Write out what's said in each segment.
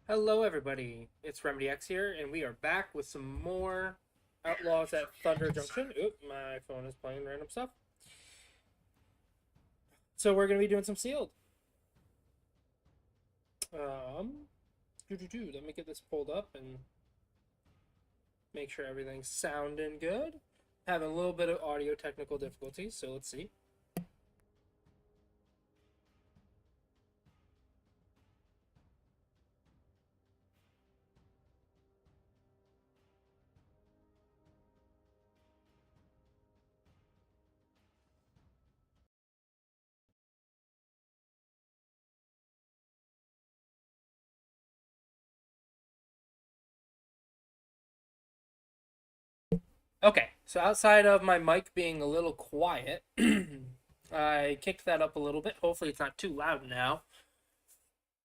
Hello, everybody. It's Remedy X here, and we are back with some more Outlaws at Thunder Junction. Oop, my phone is playing random stuff. So we're gonna be doing some sealed. Um, Let me get this pulled up and make sure everything's sounding good. Having a little bit of audio technical difficulties, so let's see. Okay, so outside of my mic being a little quiet, I kicked that up a little bit. Hopefully, it's not too loud now.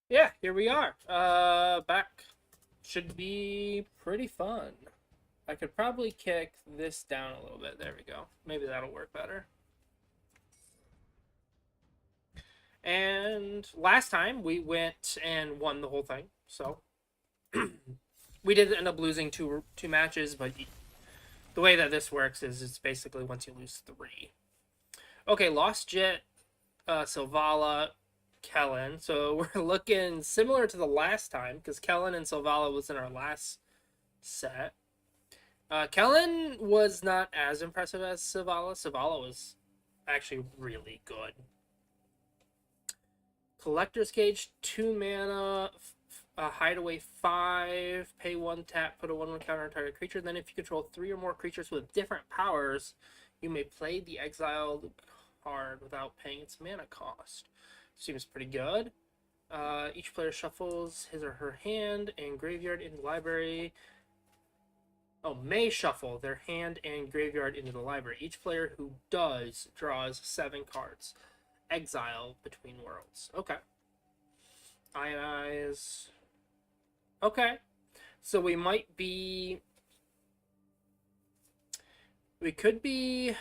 Yeah, here we are. Back. Should be pretty fun. I could probably kick this down a little bit. There we go. Maybe that'll work better. And last time we went and won the whole thing. So we did end up losing two matches, but the way that this works is it's basically once you lose three. Okay, Lost Jet, Silvala, Kellen. So we're looking similar to the last time because Kellen and Silvala was in our last set. Kellen was not as impressive as Silvala. Silvala was actually really good. Collector's Cage, 2 mana, Hideaway 5, pay 1 tap, put a 1/1 counter on target creature. Then if you control 3 or more creatures with different powers, you may play the exiled card without paying its mana cost. Seems pretty good. Each player shuffles his or her hand and graveyard in the library. May shuffle their hand and graveyard into the library. Each player who does draws 7 cards. Exile Between Worlds. Okay. Ionize. Okay. So we might be... We could be...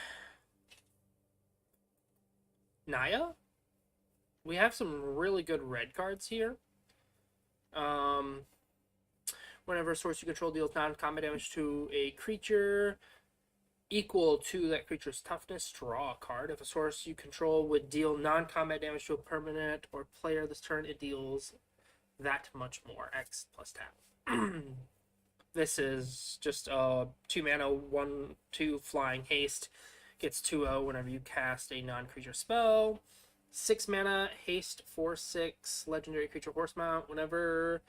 Naya? We have some really good red cards here. Whenever a source you control deals non-combat damage to a creature equal to that creature's toughness, draw a card. If a source you control would deal non-combat damage to a permanent or player this turn, it deals that much more. X plus tap. This is just a 2 mana, 1/2 flying haste. Gets 2/0 whenever you cast a non-creature spell. 6 mana, haste, 4/6, legendary creature horse mount. Whenever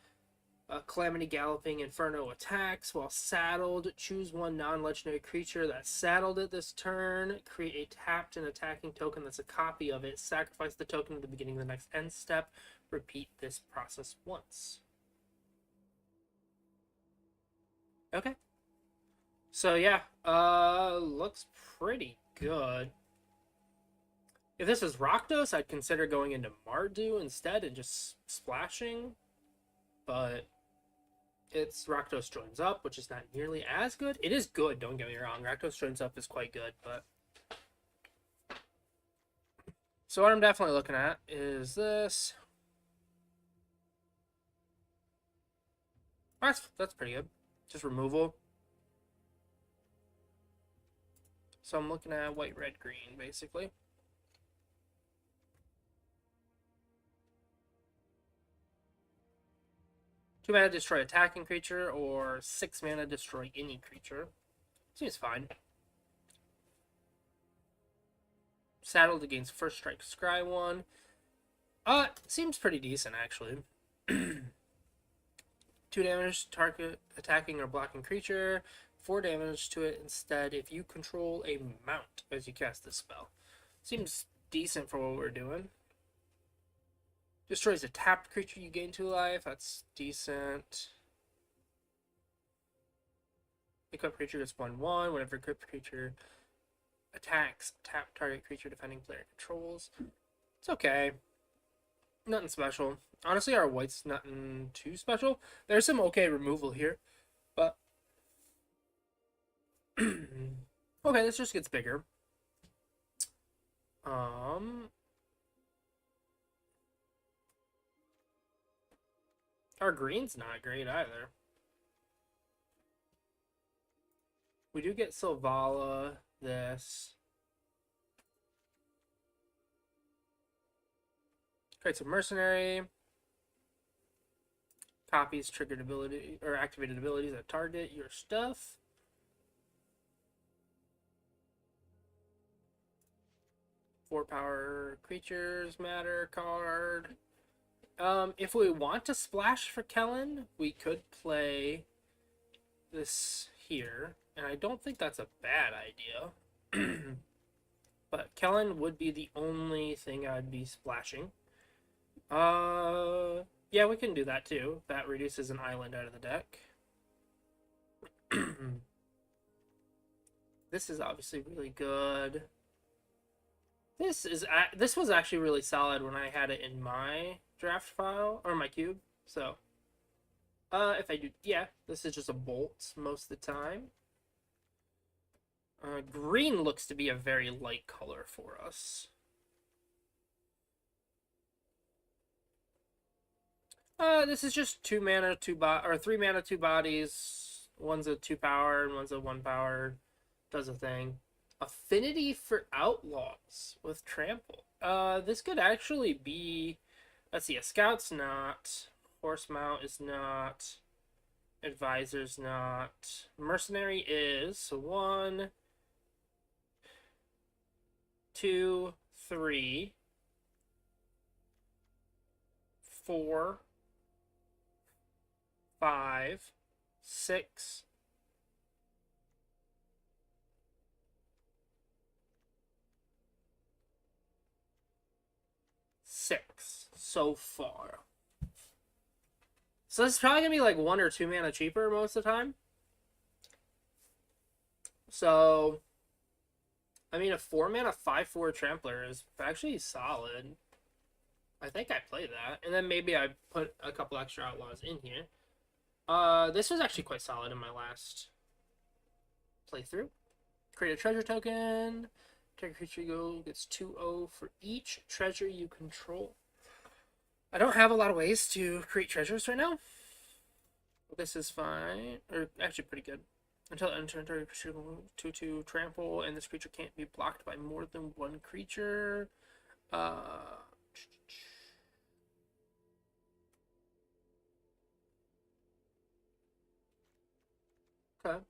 Calamity Galloping Inferno attacks while saddled, choose one non-legendary creature that's saddled at this turn, create a tapped and attacking token that's a copy of it, sacrifice the token at the beginning of the next end step, repeat this process once. Okay. So yeah, looks pretty good. If this is Rakdos, I'd consider going into Mardu instead and just splashing, but it's Rakdos joins up, which is not nearly as good. It is good, don't get me wrong. Rakdos joins up is quite good, but... So what I'm definitely looking at is this. That's pretty good. Just removal. So I'm looking at white, red, green, basically. 2 mana destroy attacking creature, or 6 mana destroy any creature. Seems fine. Saddled against first strike scry 1. Seems pretty decent actually. 2 damage target attacking or blocking creature. 4 damage to it instead if you control a mount as you cast this spell. Seems decent for what we're doing. Destroys a tapped creature you gain 2 life. That's decent. Equipped creature gets 1/1. Whenever equipped creature attacks, tap target creature defending player controls. It's okay. Nothing special. Honestly, our white's nothing too special. There's some okay removal here, but... Okay, this just gets bigger. Our green's not great either. We do get Silvala, this. Okay, so Mercenary. Copies triggered ability or activated abilities that target your stuff. Four power creatures matter card. If we want to splash for Kellen, we could play this here, and I don't think that's a bad idea. But Kellen would be the only thing I'd be splashing. Yeah, we can do that too. That reduces an island out of the deck. This is obviously really good. This was actually really solid when I had it in my draft file or my cube. So, if I do, yeah, this is just a bolt most of the time. Green looks to be a very light color for us. This is just 2 mana, 3 mana, 2 bodies. One's a 2 power and one's a 1 power. Does a thing. Affinity for Outlaws with Trample. This could actually be. Let's see. A Scout's not. Horse Mount is not. Advisor's not. Mercenary is. So 1, 2, 3, 4, 5, 6, 6 so far. So this is probably gonna be like 1 or 2 mana cheaper most of the time. So, I mean, a 4 mana 5/4 Trampler is actually solid. I think I play that, and then maybe I put a couple extra Outlaws in here. This was actually quite solid in my last playthrough. Create a treasure token. Target creature you gets 2/0 for each treasure you control. I don't have a lot of ways to create treasures right now. This is fine, or actually pretty good. Until enter target creature 2/2 trample, and this creature can't be blocked by more than one creature. Okay.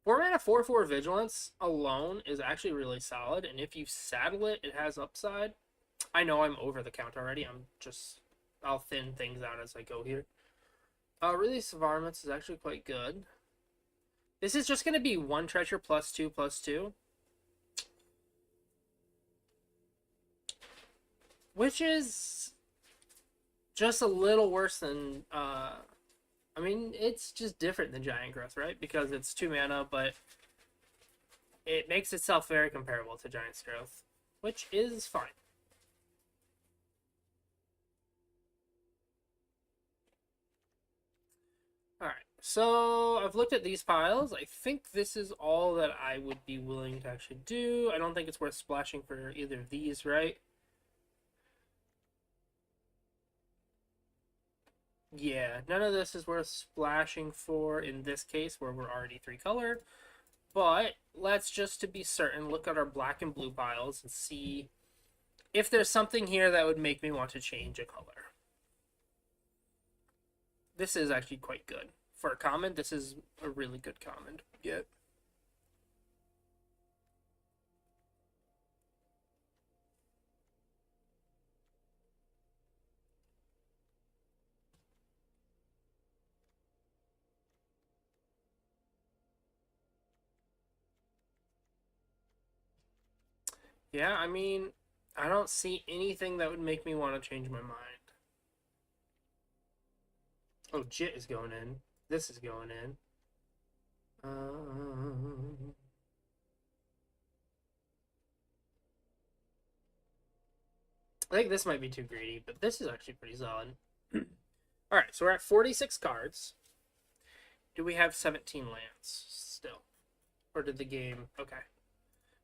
4 mana 4/4 Vigilance alone is actually really solid, and if you saddle it, it has upside. I know I'm over the count already. I'll thin things out as I go here. Release of Varmints is actually quite good. This is just going to be 1 treasure +2/+2. Which is just a little worse than, I mean, it's just different than Giant Growth, right? Because it's 2 mana, but it makes itself very comparable to Giant's Growth, which is fine. Alright, so I've looked at these piles. I think this is all that I would be willing to actually do. I don't think it's worth splashing for either of these, right? Yeah, none of this is worth splashing for in this case where we're already 3 color. But let's just to be certain look at our black and blue piles and see if there's something here that would make me want to change a color. This is actually quite good. For a common, this is a really good common to get. Yeah, I mean, I don't see anything that would make me want to change my mind. Oh, Jit is going in. This is going in. I think this might be too greedy, but this is actually pretty solid. Alright, so we're at 46 cards. Do we have 17 lands still? Or did the game... Okay.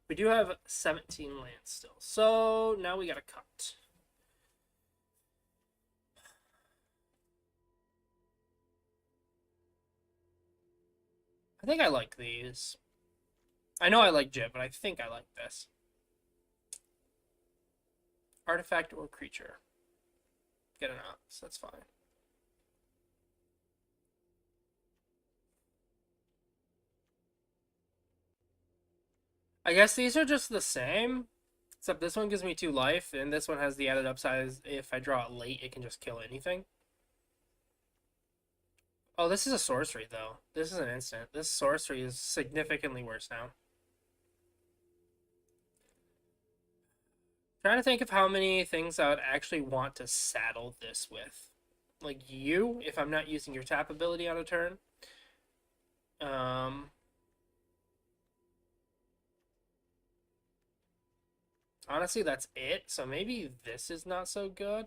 We do have 17 lands still. So now we gotta cut. I think I like these. I know I like Jib, but I think I like this. Artifact or creature. Get an ox, that's fine. I guess these are just the same, except this one gives me 2 life, and this one has the added upside. If I draw it late, it can just kill anything. Oh, this is a sorcery, though. This is an instant. This sorcery is significantly worse now. Trying to think of how many things I would actually want to saddle this with. Like you, if I'm not using your tap ability on a turn. Honestly, that's it. So maybe this is not so good.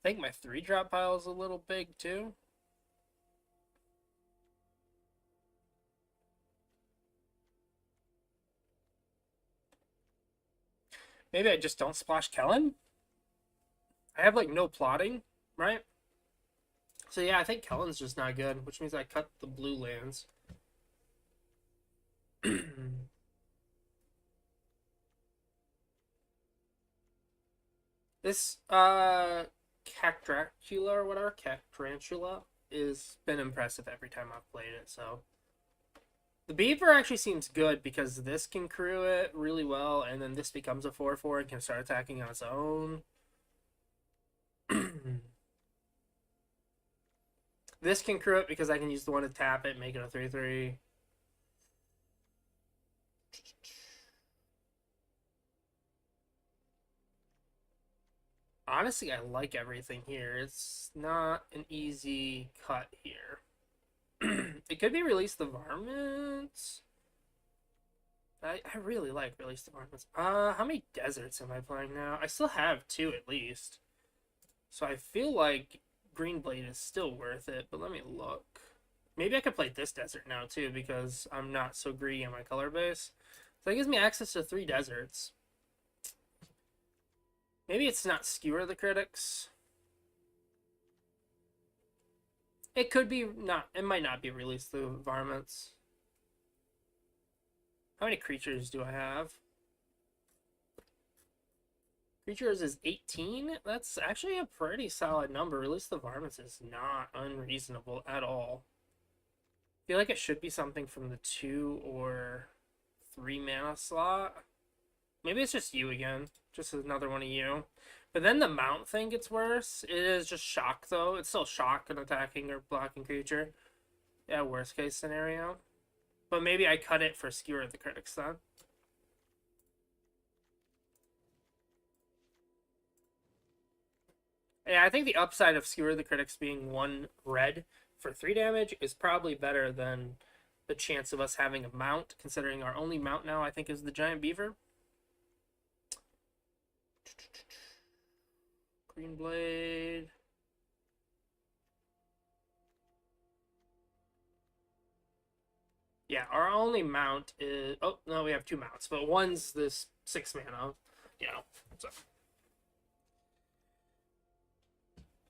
I think my 3-drop pile is a little big too. Maybe I just don't splash Kellen. I have like no plotting, right? So yeah, I think Kellen's just not good, which means I cut the blue lands. This Cactracula or whatever, Cactrantula, is been impressive every time I've played it, so the Beaver actually seems good because this can crew it really well, and then this becomes a 4/4 and can start attacking on its own. This can crew it because I can use the one to tap it, make it a 3/3. Honestly, I like everything here. It's not an easy cut here. It could be Release the Varmints. I really like Release the Varmints. How many deserts am I playing now? I still have 2 at least. So I feel like Green Blade is still worth it, but let me look. Maybe I could play this desert now too because I'm not so greedy on my color base. So that gives me access to 3 deserts. Maybe it's not Skewer the Critics. It could be not. It might not be Release the Varmints. How many creatures do I have? Creatures is 18? That's actually a pretty solid number. Release the Varmints is not unreasonable at all. I feel like it should be something from the 2 or 3 mana slot. Maybe it's just you again. Just another one of you. But then the mount thing gets worse. It is just shock, though. It's still shock an attacking or blocking creature. Yeah, worst case scenario. But maybe I cut it for Skewer the Critics then. Yeah, I think the upside of Skewer the Critics being 1 red for 3 damage is probably better than the chance of us having a mount, considering our only mount now, I think, is the Giant Beaver. Green Blade. Yeah, our only mount is... Oh, no, we have 2 mounts, but one's this 6 mana. You know, so...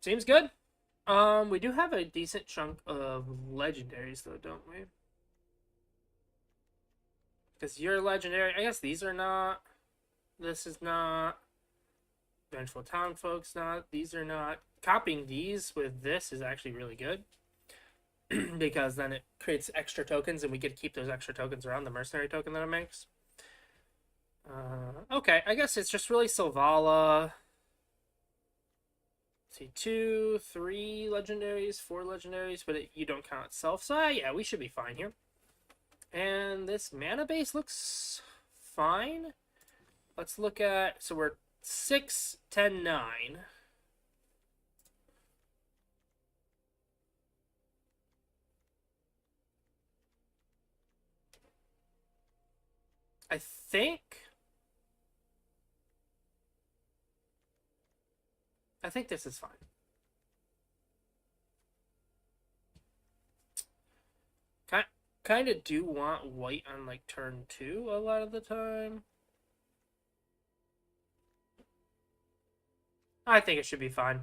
Seems good. We do have a decent chunk of legendaries, though, don't we? Because you're legendary. I guess these are not. This is not. Vengeful Townfolk's not. These are not. Copying these with this is actually really good. Because then it creates extra tokens, and we get to keep those extra tokens around the mercenary token that it makes. Okay, I guess it's just really Silvala. See, 2, 3 legendaries, 4 legendaries, but you don't count itself. So, yeah, we should be fine here. And this mana base looks fine. Let's look at... So, we're 6, 10, 9. I think... this is fine. Okay. Kind of do want white on like turn 2 a lot of the time. I think it should be fine.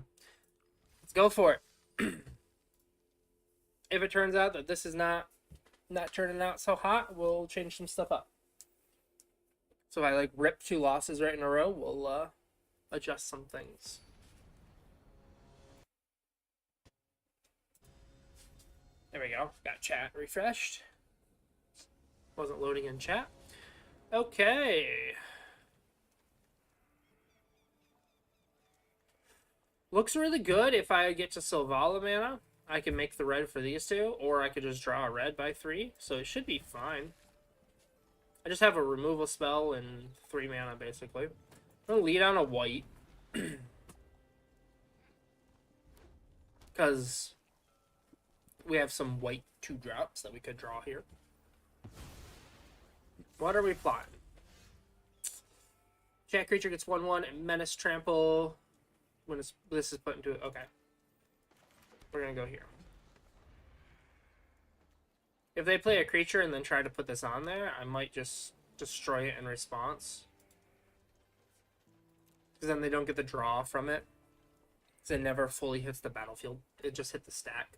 Let's go for it. If it turns out that this is not turning out so hot, we'll change some stuff up. So if I like rip 2 losses right in a row, we'll adjust some things. There we go. Got chat refreshed. Wasn't loading in chat. Okay. Looks really good. If I get to Sylvala mana, I can make the red for these two, or I could just draw a red by 3, so it should be fine. I just have a removal spell and 3 mana, basically. I'm going to lead on a white. Because we have some white 2-drops that we could draw here. What are we plotting? Chat creature gets 1/1 and menace trample when this is put into it. Okay. We're going to go here. If they play a creature and then try to put this on there, I might just destroy it in response. Because then they don't get the draw from it. Because it never fully hits the battlefield. It just hit the stack.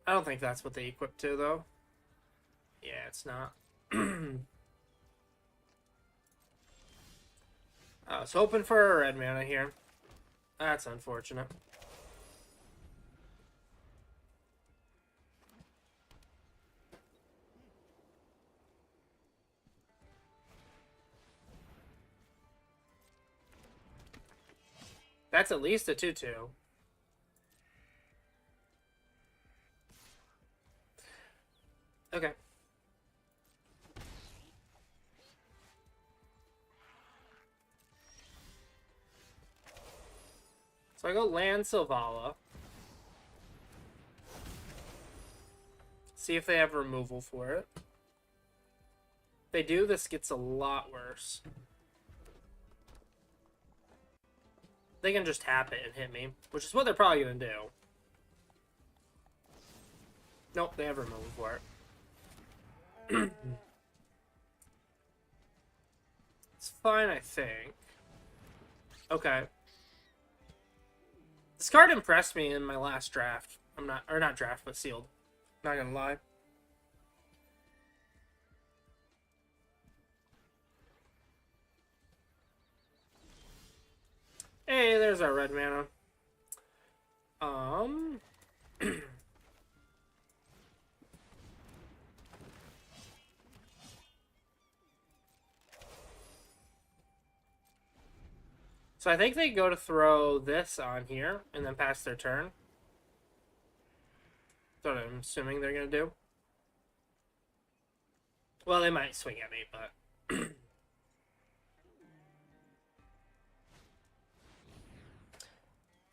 I don't think that's what they equip to, though. Yeah, it's not. I was hoping for a red mana here. That's unfortunate. That's at least a 2/2. Okay. So I go land Sylvala. See if they have removal for it. If they do, this gets a lot worse. They can just tap it and hit me, which is what they're probably going to do. Nope, they have removal for it. It's fine, I think. Okay. This card impressed me in my last draft. Not draft, but sealed. Not gonna lie. Hey, there's our red mana. So I think they go to throw this on here and then pass their turn. That's what I'm assuming they're going to do. Well, they might swing at me, but...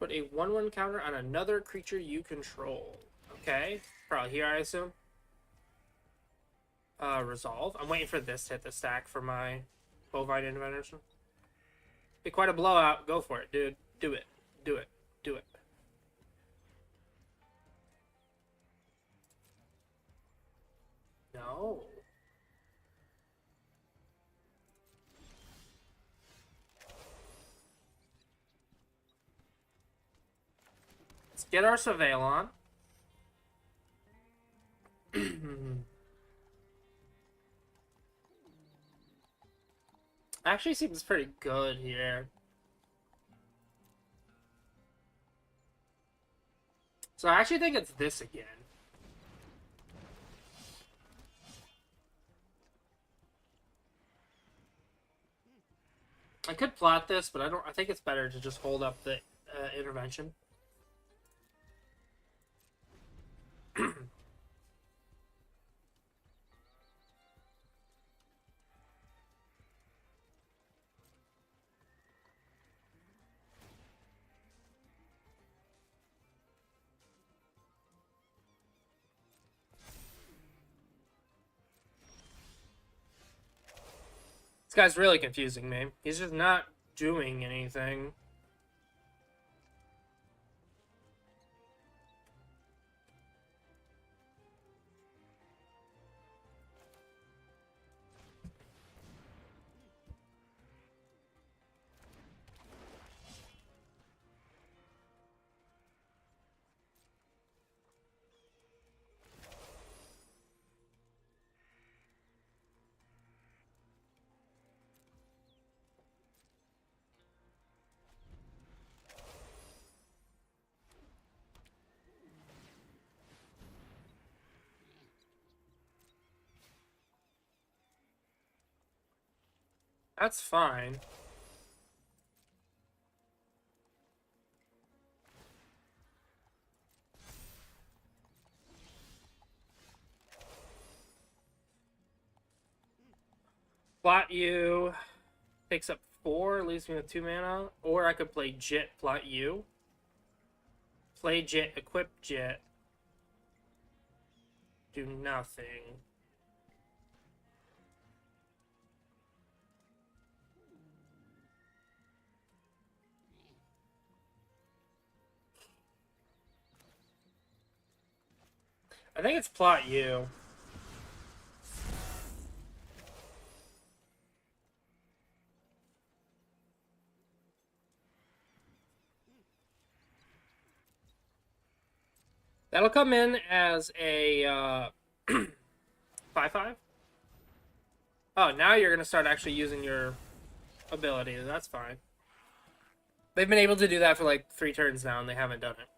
Put a 1/1 counter on another creature you control. Okay. Probably here, I assume. Resolve. I'm waiting for this to hit the stack for my Bovine Invention. Be quite a blowout. Go for it, dude. Do it. Do it. Do it. No. Let's get our Surveil on. Actually seems pretty good here. So I actually think it's this again. I could plot this, but I think it's better to just hold up the intervention. This guy's really confusing me. He's just not doing anything. That's fine. Plot you takes up 4, leaves me with 2 mana. Or I could play Jit, plot you. Play Jit, equip Jit. Do nothing. I think it's plot you. That'll come in as a 5/5. Oh, now you're gonna start actually using your ability. That's fine. They've been able to do that for like 3 turns now, and they haven't done it.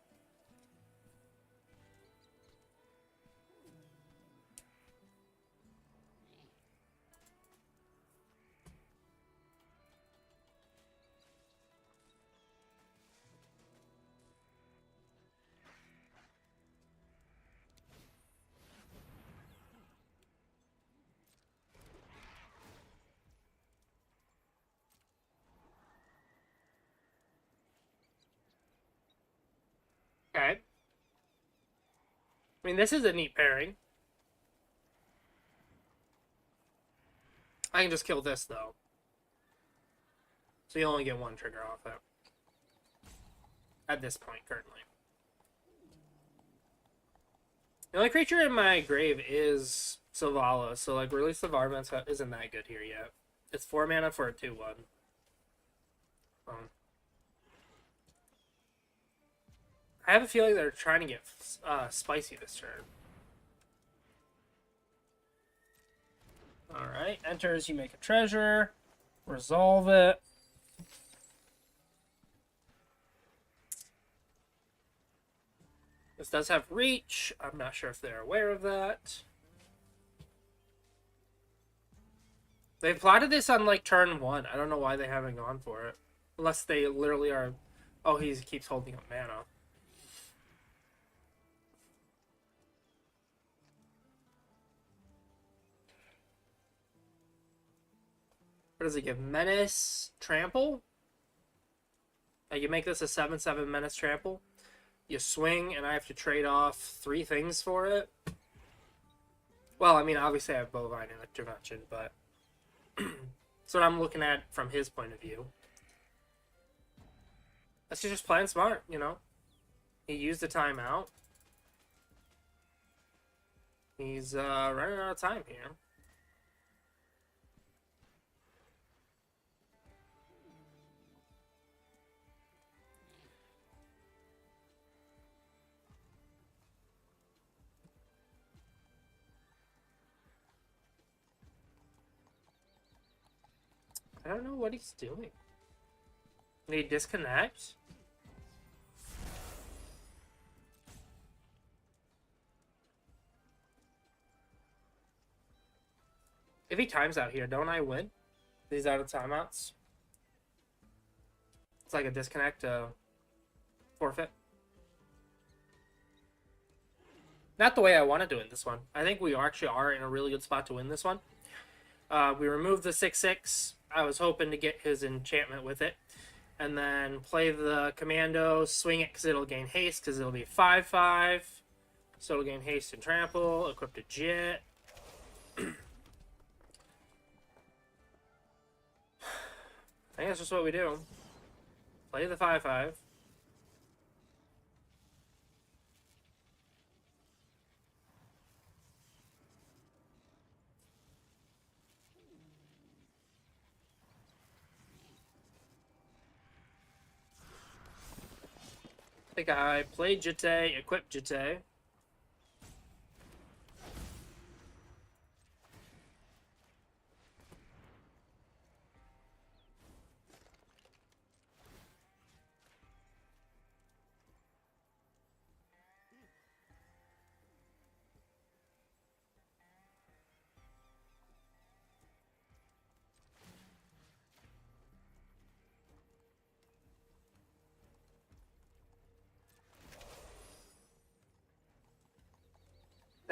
Okay. I mean, this is a neat pairing. I can just kill this, though. So you only get 1 trigger off it. At this point, currently. The only creature in my grave is Silvala, so, like, Release the Varmints isn't that good here yet. It's 4 mana for a 2/1. I have a feeling they're trying to get spicy this turn. Alright, enters, you make a treasure. Resolve it. This does have reach. I'm not sure if they're aware of that. They've plotted this on, like, turn 1. I don't know why they haven't gone for it. Unless they literally are... Oh, he keeps holding up mana. What does it give? Menace Trample? You make this a 7/7 Menace Trample. You swing, and I have to trade off 3 things for it. Well, I mean, obviously I have Bovine and Intervention, but... That's what I'm looking at from his point of view. That's just playing smart, you know? He used the timeout. He's running out of time here. I don't know what he's doing. Did he disconnect? If he times out here, don't I win? These out of timeouts. It's like a disconnect, forfeit. Not the way I want to do it in this one. I think we actually are in a really good spot to win this one. We removed the 6/6. I was hoping to get his enchantment with it. And then play the commando, swing it because it'll gain haste because it'll be 5/5. So it'll gain haste and trample, equip a Jit. I think that's just what we do. Play the 5/5. I think I played Jitte, equipped Jitte.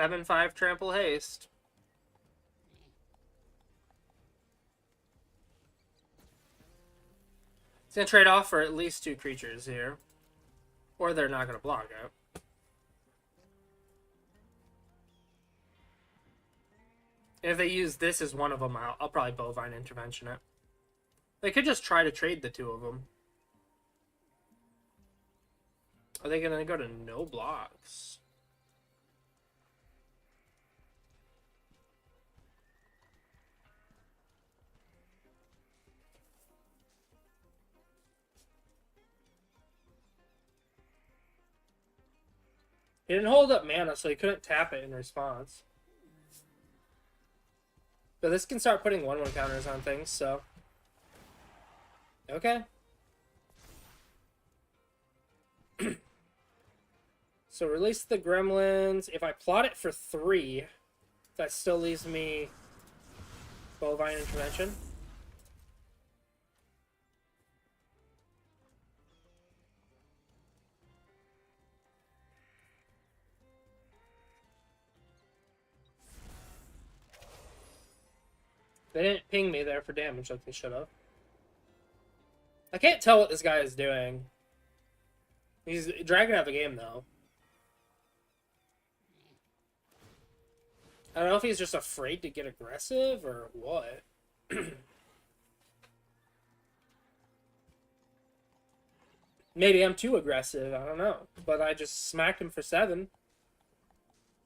7/5 trample haste. It's gonna trade off for at least 2 creatures here. Or they're not gonna block it. If they use this as one of them, I'll probably Bovine Intervention it. They could just try to trade the 2 of them. Are they gonna go to no blocks? He didn't hold up mana, so he couldn't tap it in response. But this can start putting 1/1 counters on things, so... Okay. So release the gremlins. If I plot it for 3, that still leaves me Bovine Intervention. They didn't ping me there for damage like they should have. I can't tell what this guy is doing. He's dragging out the game, though. I don't know if he's just afraid to get aggressive or what. Maybe I'm too aggressive. I don't know. But I just smacked him for 7.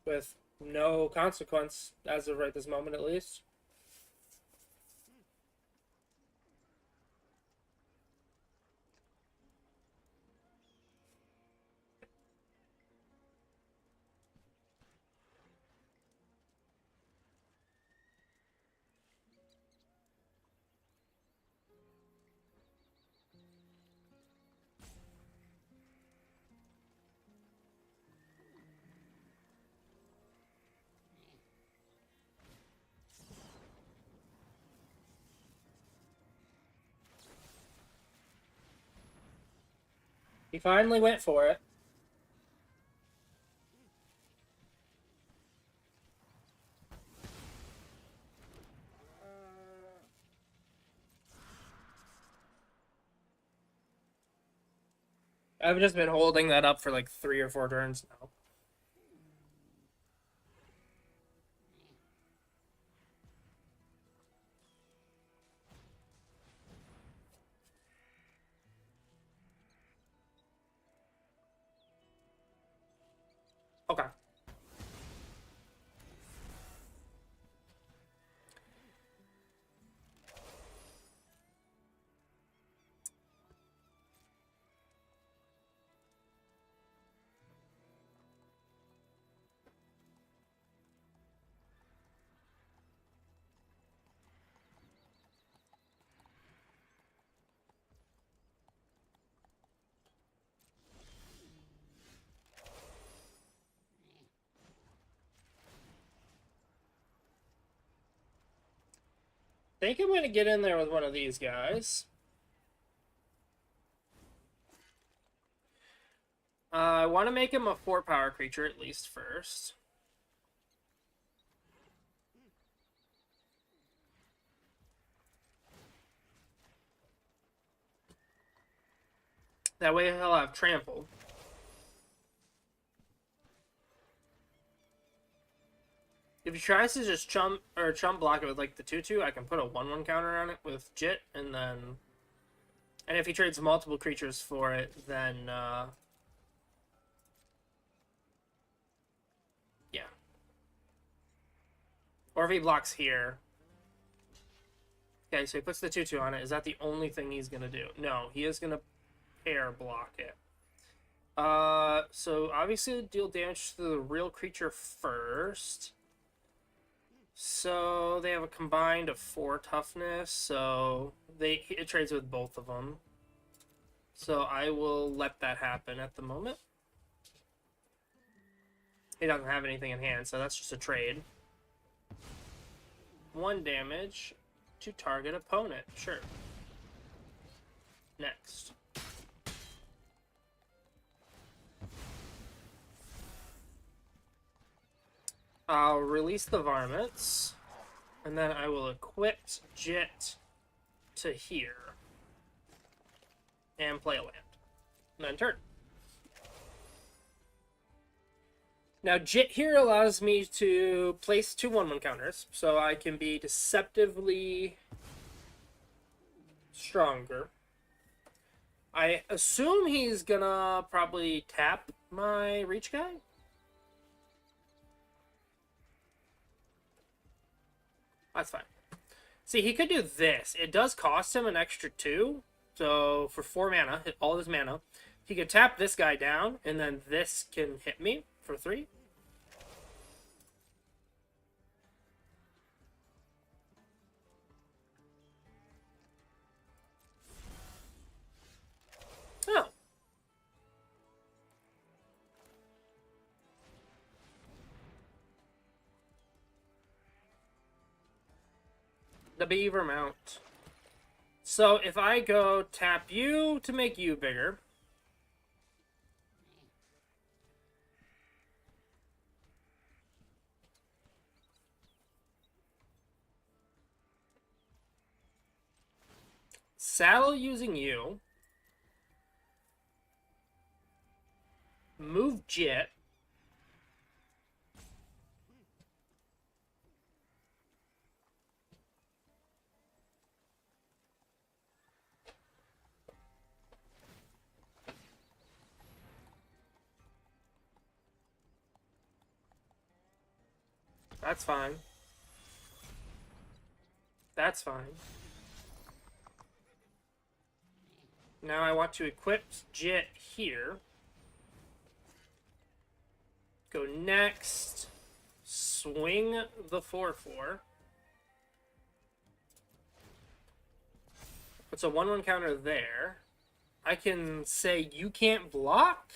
With no consequence, as of right this moment, at least. He finally went for it. I've just been holding that up for like 3 or 4 turns now. Okay. I think I'm going to get in there with one of these guys. I want to make him a 4-power creature at least first. That way he'll have trample. If he tries to just chump block it with like the 2/2, I can put a 1/1 counter on it with Jit, and then... And if he trades multiple creatures for it, then... Yeah. Or if he blocks here. Okay, so he puts the 2/2 on it. Is that the only thing he's going to do? No, he is going to pair block it. So obviously deal damage to the real creature first. So they have a combined of 4 toughness, so it trades with both of them. So I will let that happen at the moment. He doesn't have anything in hand, so that's just a trade. 1 damage to target opponent. Sure. Next. I'll release the varmints, and then I will equip Jit to here, and play a land. And then turn. Now, Jit here allows me to place 2 1/1 counters, so I can be deceptively stronger. I assume he's gonna probably tap my reach guy. That's fine. See, he could do this. It does cost him an extra 2, so for 4 mana, hit all his mana. He could tap this guy down, and then this can hit me for 3. Oh. The beaver mount. So if I go tap you to make you bigger, saddle using you, move Jit, that's fine. That's fine. Now I want to equip Jit here. Go next. Swing the 4/4. Puts a 1/1 counter there. I can say you can't block?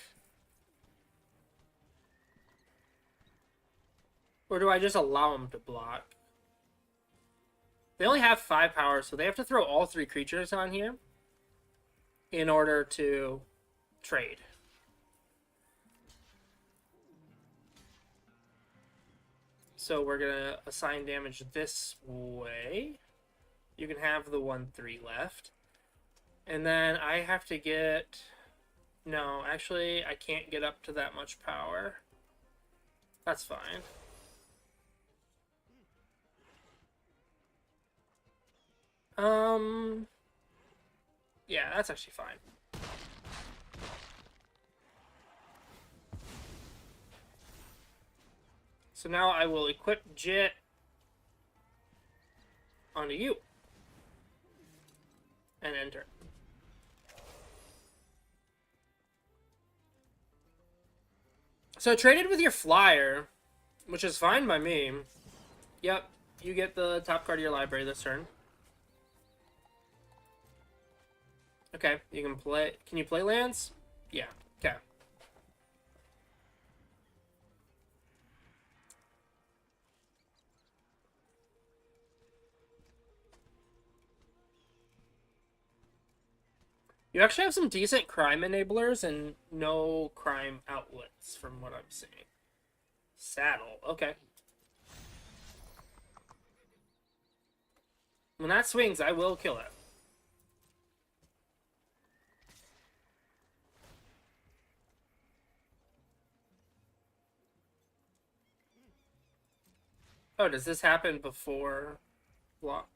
Or do I just allow him to block? They only have 5 power, so they have to throw all 3 creatures on here in order to trade. So we're going to assign damage this way. You can have the 1/3 left. And then I have to get... No, actually, I can't get up to that much power. That's fine. Yeah, that's actually fine. So now I will equip Jit onto you. And enter. So traded with your flyer, which is fine by me. Yep, you get the top card of your library this turn. Okay, you can play... Can you play lands? Yeah, okay. You actually have some decent crime enablers and no crime outlets, from what I'm seeing. Saddle, okay. When that swings, I will kill it. Oh, does this happen before block?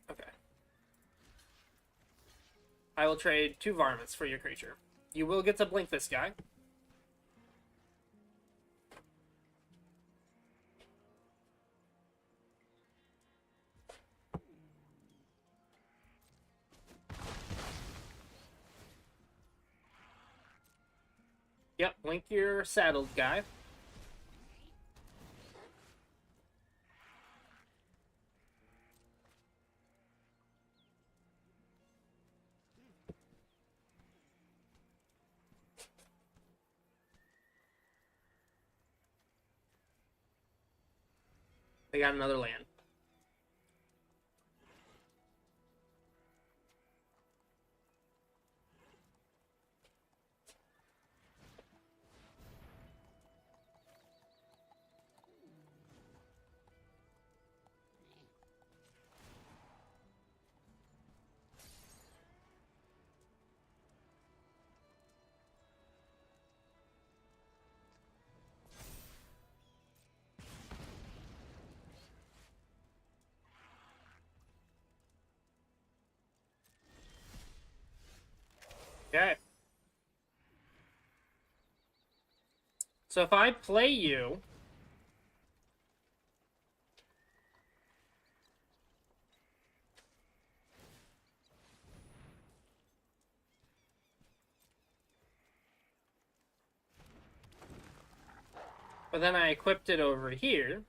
Okay. I will trade 2 varmints for your creature. You will get to blink this guy. Yep, blink your saddled guy. They got another land. Okay. So if I play you, but then I equipped it over here,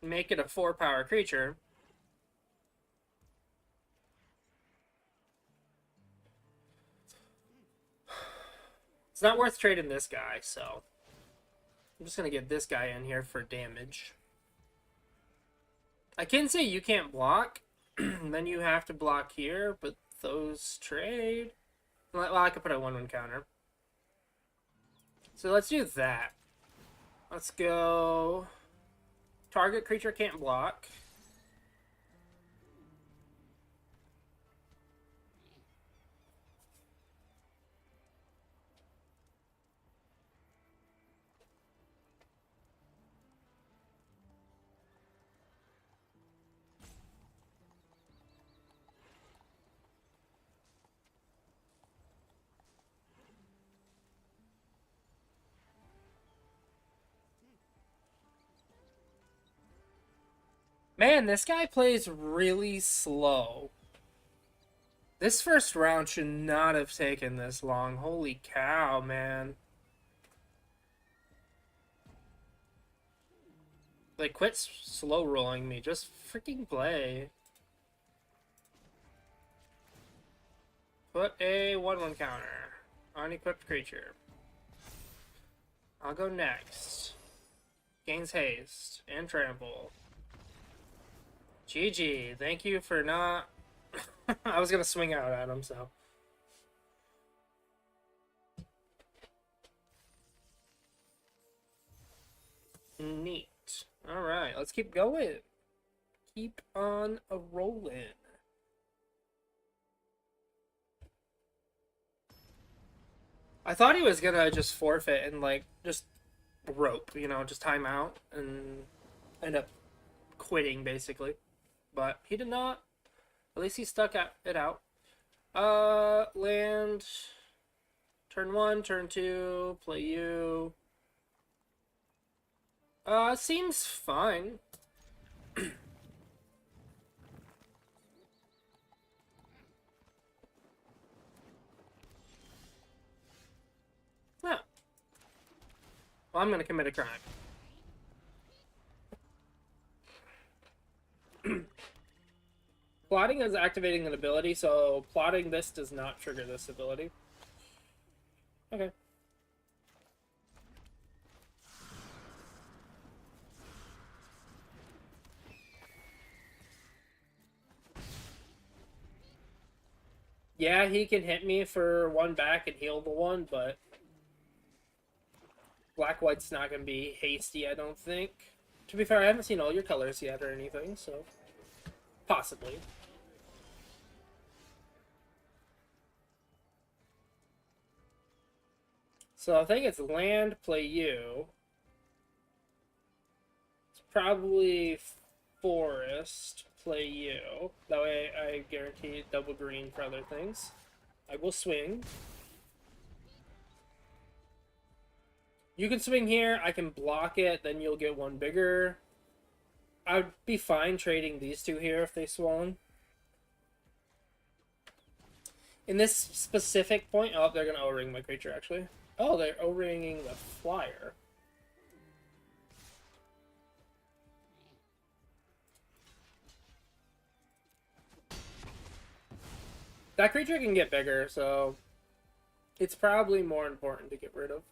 make it a 4-power creature. It's not worth trading this guy, so I'm just gonna get this guy in here for damage. I can say you can't block, then you have to block here, but those trade. Well, I could put a 1/1 counter. So let's do that. Let's go. Target creature can't block. Man, this guy plays really slow. This first round should not have taken this long. Holy cow, man. Like, quit slow rolling me. Just freaking play. Put a 1/1 counter on equipped creature. I'll go next. Gains haste and trample. GG. Thank you for not... I was gonna swing out at him, so... Neat. Alright, let's keep going. Keep on a rolling. I thought he was gonna just forfeit and, like, just rope, you know, just time out and end up quitting, basically. But he did not. At least he stuck it out. Land. Turn 1, turn 2, play you. Seems fine. Yeah. Well, I'm gonna commit a crime. Plotting is activating an ability, so plotting this does not trigger this ability. Okay. Yeah, he can hit me for 1 back and heal the 1, but Black-White's not going to be hasty, I don't think. To be fair, I haven't seen all your colors yet or anything, so possibly. So I think it's land, play you. It's probably forest, play you. That way I guarantee double green for other things. I will swing. You can swing here, I can block it, then you'll get 1 bigger. I'd be fine trading these 2 here if they swung. In this specific point, oh, they're going to O-ring my creature, actually. Oh, they're O-ringing the flyer. That creature can get bigger, so it's probably more important to get rid of.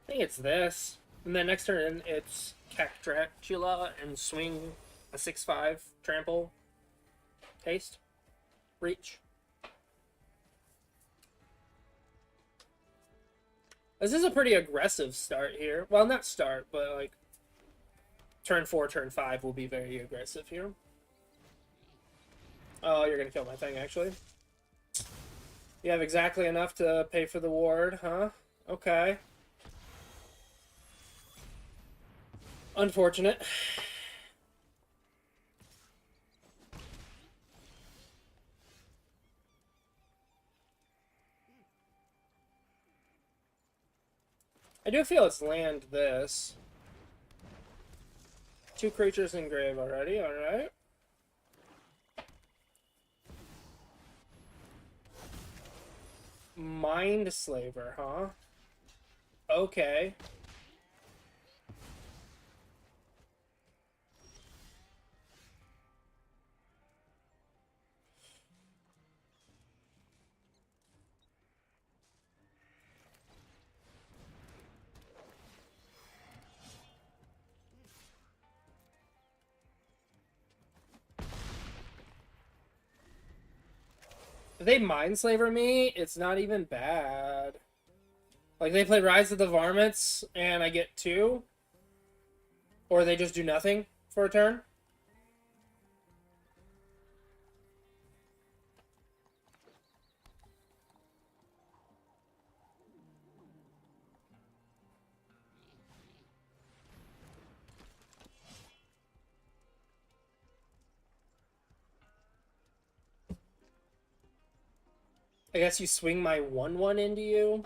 I think it's this. And then next turn, it's Cactratula and swing a 6/5 trample. Haste. Reach. This is a pretty aggressive start here. Well, not start, but like turn 4, turn 5 will be very aggressive here. Oh, you're gonna kill my thing, actually. You have exactly enough to pay for the ward, huh? Okay. Unfortunate. I do feel it's land this. 2 creatures in grave already, alright. Mind Slaver, huh? Okay. If they Mind Slaver me, it's not even bad. Like, they play Rise of the Varmints, and I get 2. Or they just do nothing for a turn. I guess you swing my 1/1 into you.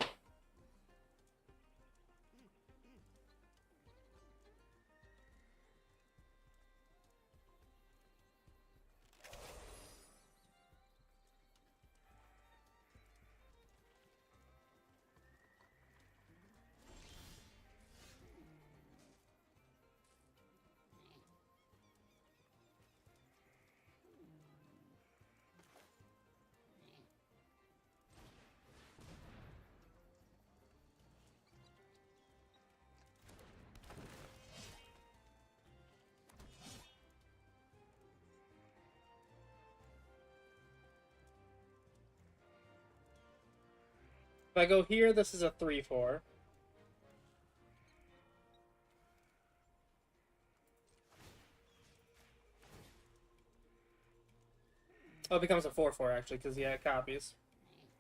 If I go here, this is a 3/4. Oh, it becomes a 4/4 actually, because yeah, it copies.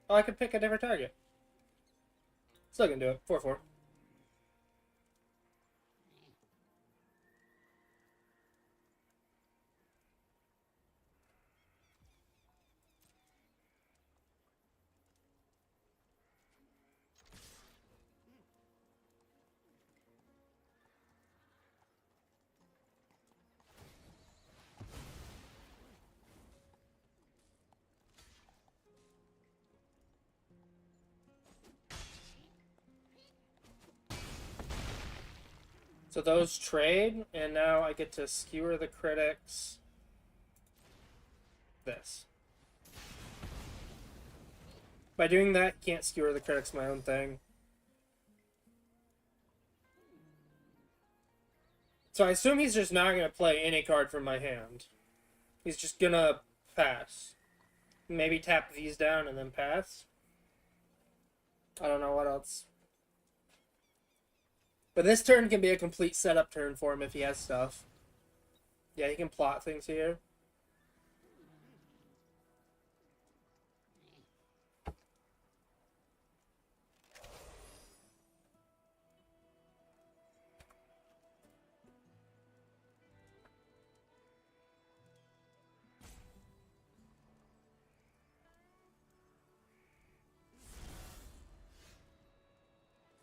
Oh, I could pick a different target. Still gonna do it. 4/4. So those trade, and now I get to skewer the critics. This. By doing that, you can't skewer the critics my own thing. So I assume he's just not going to play any card from my hand. He's just going to pass. Maybe tap these down and then pass. I don't know what else. But this turn can be a complete setup turn for him if he has stuff. Yeah, he can plot things here.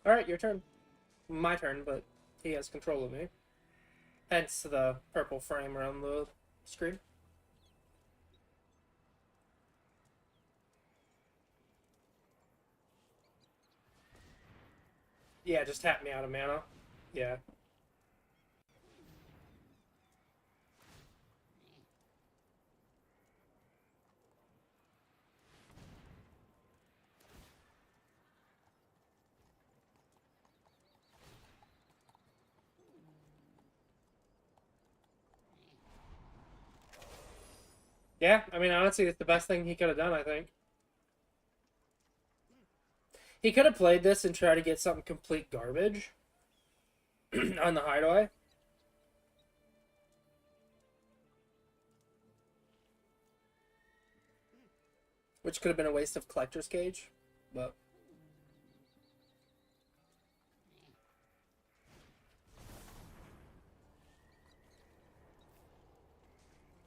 Alright, your turn. My turn, but he has control of me. Hence the purple frame around the screen. Yeah, just tap me out of mana. Yeah. Yeah, I mean, honestly, it's the best thing he could have done, I think. He could have played this and tried to get something complete garbage on the hideaway. Which could have been a waste of Collector's Cage, but...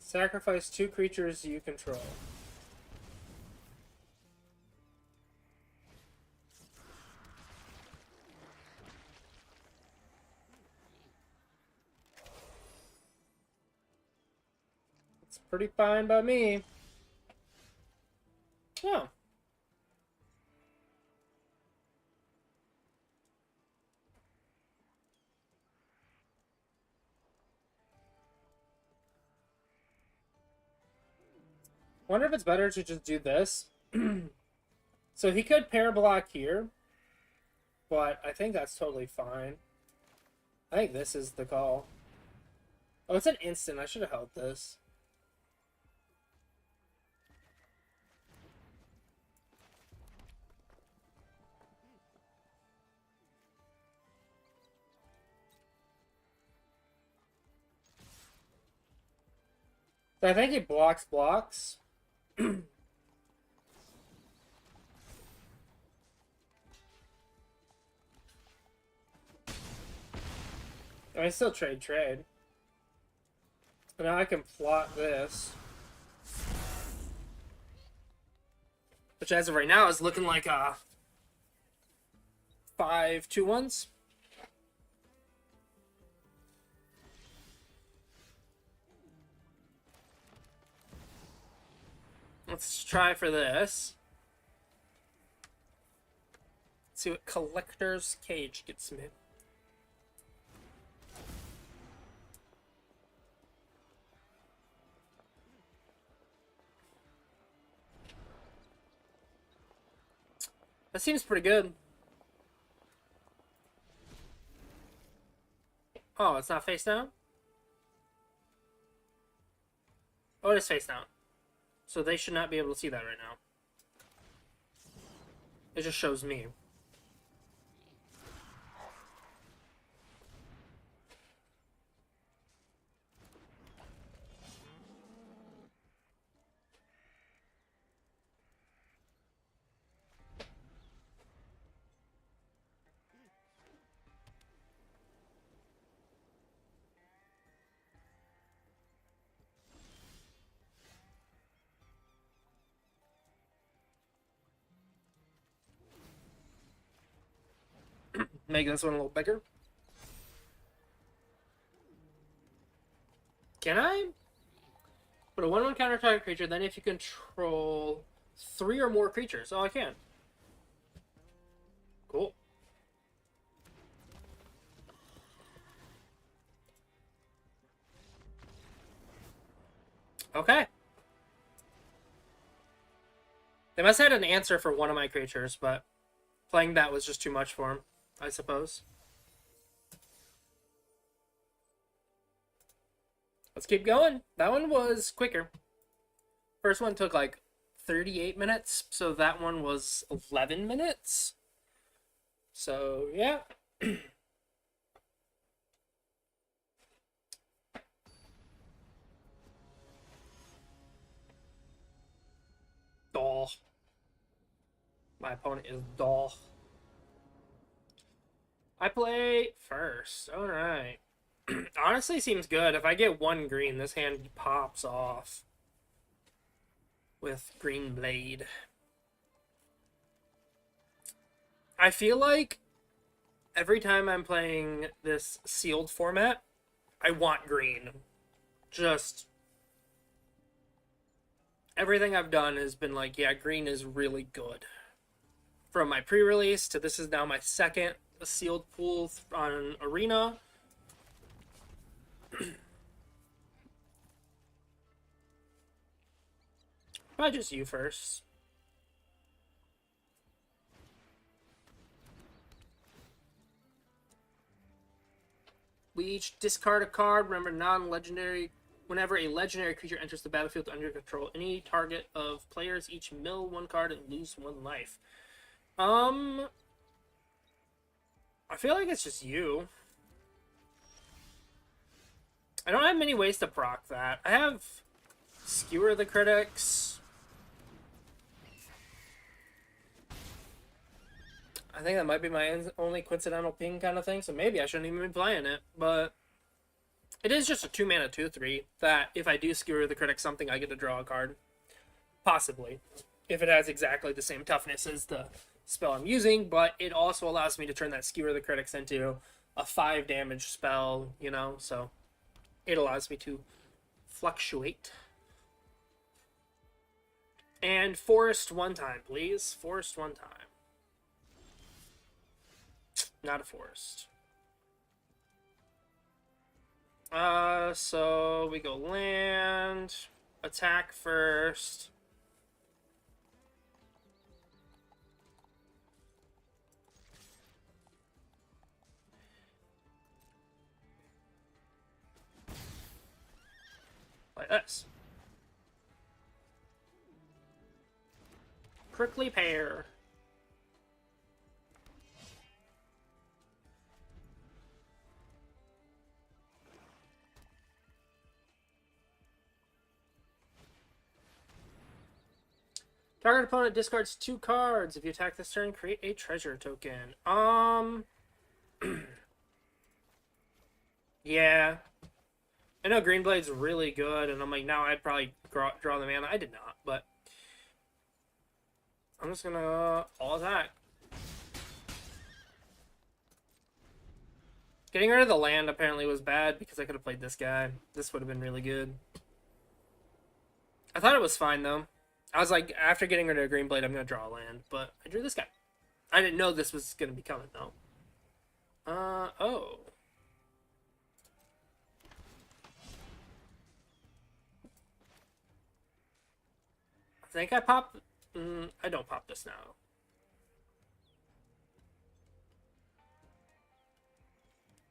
Sacrifice 2 creatures you control. Pretty fine by me. Oh. Wonder if it's better to just do this. So he could pair block here, but I think that's totally fine. I think this is the call. Oh, it's an instant. I should have held this. So I think he blocks. I still trade. But now I can plot this. Which as of right now is looking like a 5-2-1s. Let's try for this. Let's see what Collector's Cage gets me. That seems pretty good. Oh, it's not face down? Oh, it is face down. So they should not be able to see that right now. It just shows me. Make this one a little bigger. Can I? Put a 1/1 counter target creature, then if you control 3 or more creatures. Oh, I can. Cool. Okay. They must have had an answer for one of my creatures, but playing that was just too much for him, I suppose. Let's keep going. That one was quicker. First one took like 38 minutes, so that one was 11 minutes. So, yeah. Dull. My opponent is dull. I play first. Alright. Honestly, seems good. If I get 1 green, this hand pops off with Green Blade. I feel like every time I'm playing this sealed format, I want green. Just everything I've done has been like, yeah, green is really good. From my pre-release to this is now my second sealed pool on Arena. Probably just you first. We each discard a card. Remember, non-legendary. Whenever a legendary creature enters the battlefield under your control, any target of players each mill 1 card and lose 1 life. I feel like it's just you. I don't have many ways to proc that. I have Skewer the Critics. I think that might be my only coincidental ping kind of thing, so maybe I shouldn't even be playing it, but it is just a 2-mana 2/3 that if I do Skewer the Critic something, I get to draw a card. Possibly. If it has exactly the same toughness as the spell I'm using, but it also allows me to turn that Skewer the Critics into a 5 damage spell, you know, so it allows me to fluctuate. And forest one time, please. Forest one time. Not a forest. So we go land, attack first. Like this. Prickly pear. Target opponent discards 2 cards. If you attack this turn, create a treasure token. Yeah. I know Green Blade's really good, and I'm like, now I'd probably draw the mana. I did not, but I'm just gonna all attack. Getting rid of the land apparently was bad because I could have played this guy. This would have been really good. I thought it was fine, though. I was like, after getting rid of Green Blade, I'm going to draw a land. But I drew this guy. I didn't know this was going to be coming, though. Oh. I think I pop... I don't pop this now.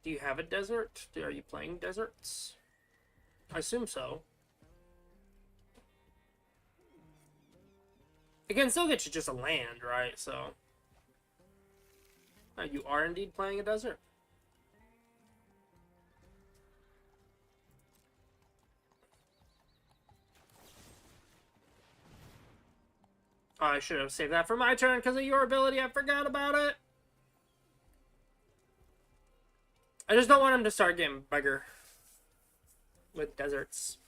Do you have a desert? Are you playing deserts? I assume so. It can still get you just a land, right? So... you are indeed playing a desert. Oh, I should have saved that for my turn because of your ability. I forgot about it. I just don't want him to start getting bigger with deserts.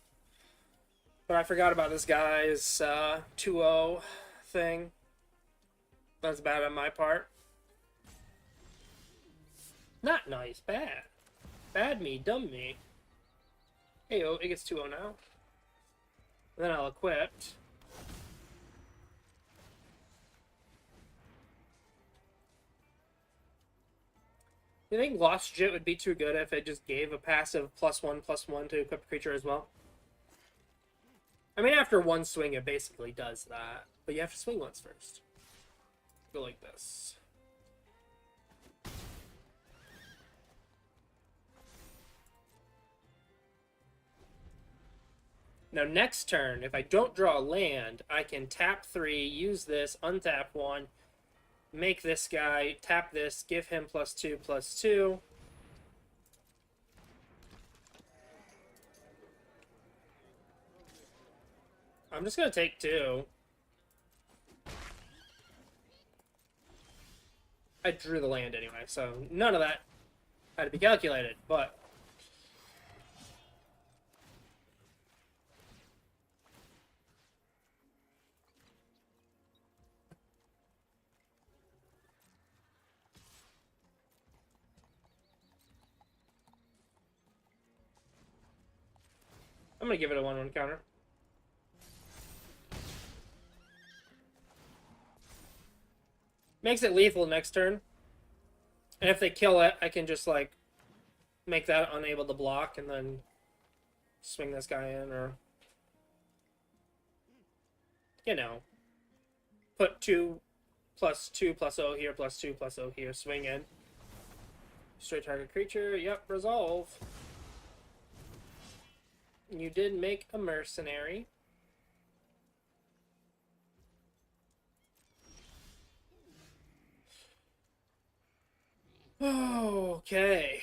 But I forgot about this guy's 2-0 thing. That's bad on my part. Not nice. Bad. Bad me. Dumb me. Hey, oh, it gets 2-0 now. And then I'll equip. You think Lost Jit would be too good if it just gave a passive +1/+1 to equip a creature as well? I mean, after one swing, it basically does that. But you have to swing once first. Go like this. Now, next turn, if I don't draw a land, I can tap 3, use this, untap 1, make this guy, tap this, give him +2/+2. I'm just going to take 2. I drew the land anyway, so none of that had to be calculated, but... I'm going to give it a 1/1 counter. Makes it lethal next turn. And if they kill it, I can just, like, make that unable to block and then swing this guy in, or... You know. Put 2/2/0 here, +2/0 here, swing in. Straight target creature, yep, resolve. You did make a mercenary. Okay.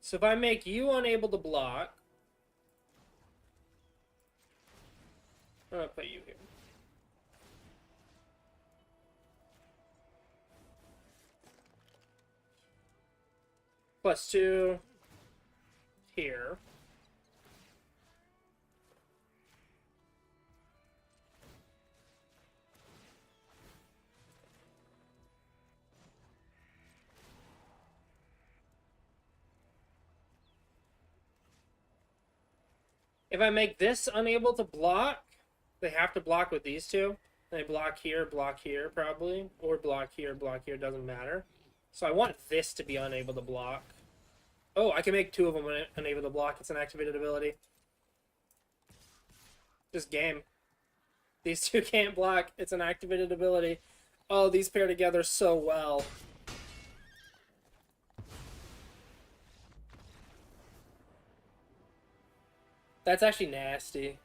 So if I make you unable to block, I'm gonna put you here. +2 here. If I make this unable to block, They have to block with these two. They block here, probably. Or block here, doesn't matter. So I want this to be unable to block. Oh, I can make two of them unable to block. It's an activated ability. Just game. These two can't block. It's an activated ability. Oh, these pair together so well. That's actually nasty.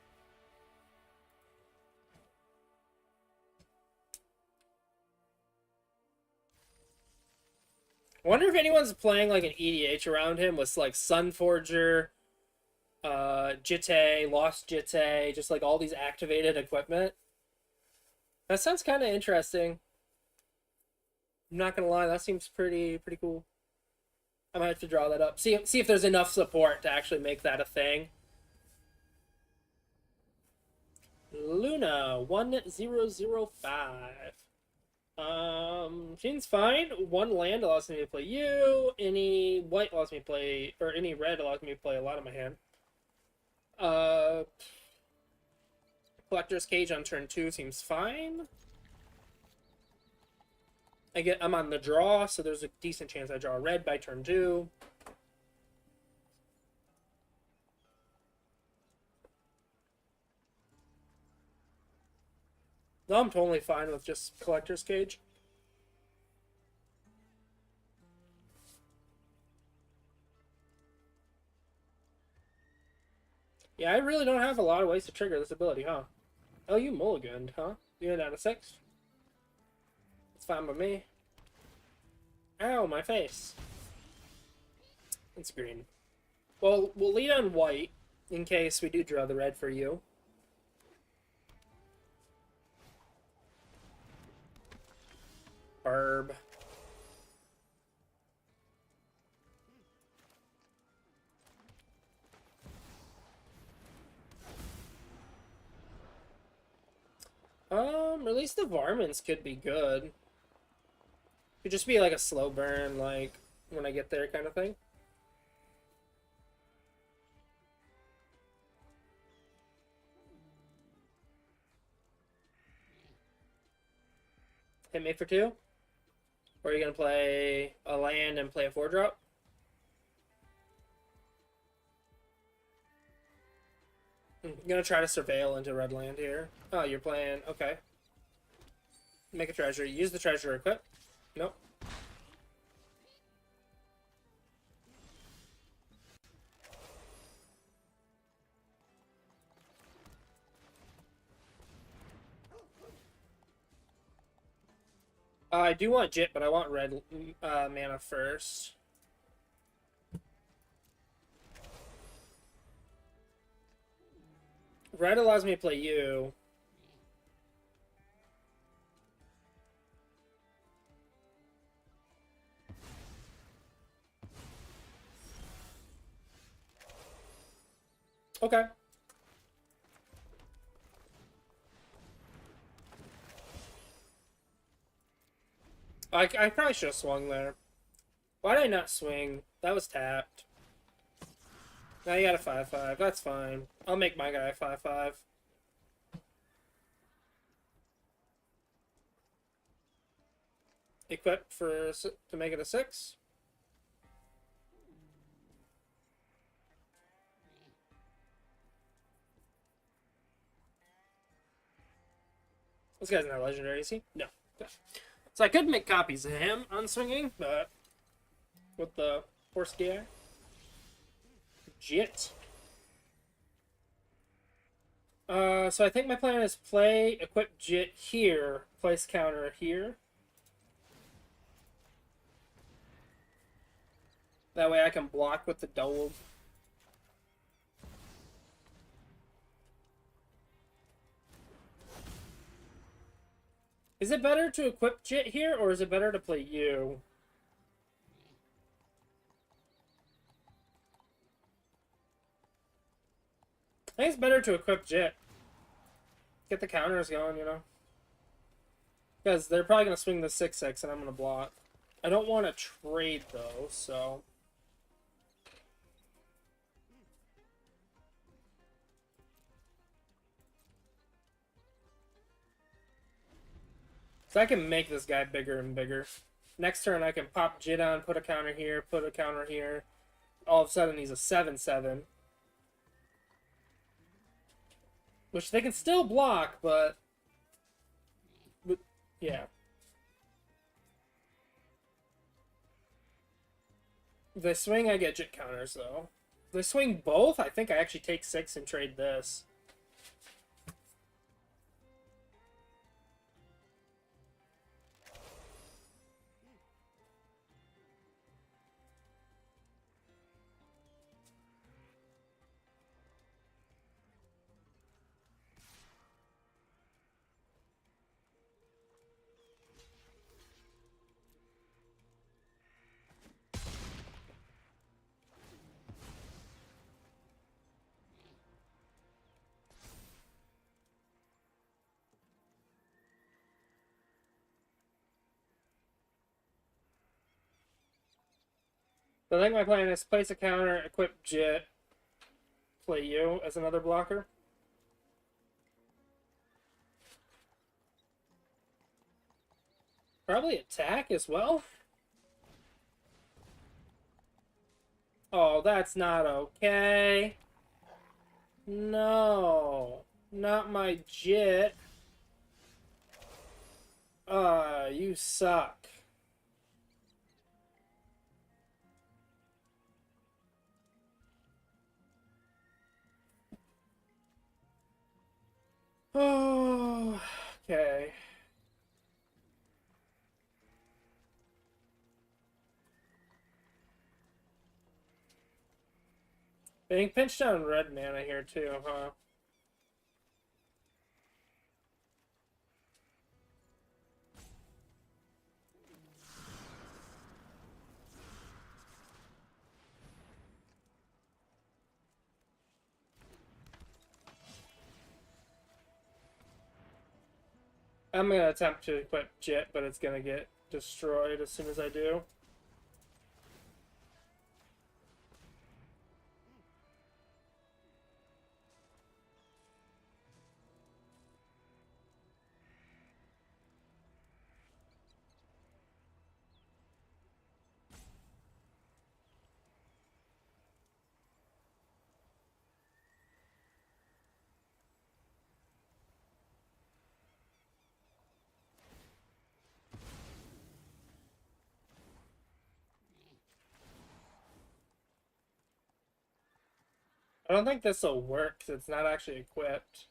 I wonder if anyone's playing like an EDH around him with like Sunforger, Jitte, Lost Jitte, just like all these activated equipment. That sounds kind of interesting. I'm not gonna lie, that seems pretty cool. I might have to draw that up. See if there's enough support to actually make that a thing. Luna 1005. Seems fine. One land allows me to play you. Any white allows me to play, or any red allows me to play a lot of my hand. Collector's Cage on turn 2 seems fine. I'm on the draw, so there's a decent chance I draw a red by turn 2. No, I'm totally fine with just Collector's Cage. Yeah, I really don't have a lot of ways to trigger this ability, huh? Oh, you mulliganed, huh? You went down to 6? It's fine by me. Ow, my face. It's green. Well, we'll lead on white in case we do draw the red for you. Barb. Release the Varmints could be good. Could just be like a slow burn, like when I get there kind of thing. Hit me for 2? Or are you gonna play a land and play a 4-drop? I'm gonna try to surveil into red land here. Oh, you're playing... Okay. Make a treasure. Use the treasure equip. Nope. I do want Jit, but I want red mana first. Red allows me to play you. Okay. I probably should have swung there. Why did I not swing? That was tapped. Now you got a 5/5. That's fine. I'll make my guy a 5/5. Equip to make it a 6. This guy's not legendary, is he? No. Okay. So I could make copies of him on swinging, but with the horse guy. Jit. So I think my plan is play, equip Jit here, place counter here. That way I can block with the double. Is it better to equip Jit here, or is it better to play you? I think it's better to equip Jit. Get the counters going, you know? Because they're probably going to swing the 6/6 and I'm going to block. I don't want to trade, though, so... So I can make this guy bigger and bigger. Next turn I can pop Jit on, put a counter here, put a counter here. All of a sudden he's a 7/7. Which they can still block, but yeah. If they swing, I get Jit counters, though. If they swing both, I think I actually take 6 and trade this. So I think my plan is place a counter, equip Jit, play you as another blocker. Probably attack as well. Oh, that's not okay. No, not my Jit. You suck. Oh, okay. Being pinched on red mana here too, huh? I'm gonna attempt to equip Jit, but it's gonna get destroyed as soon as I do. I don't think this will work because it's not actually equipped.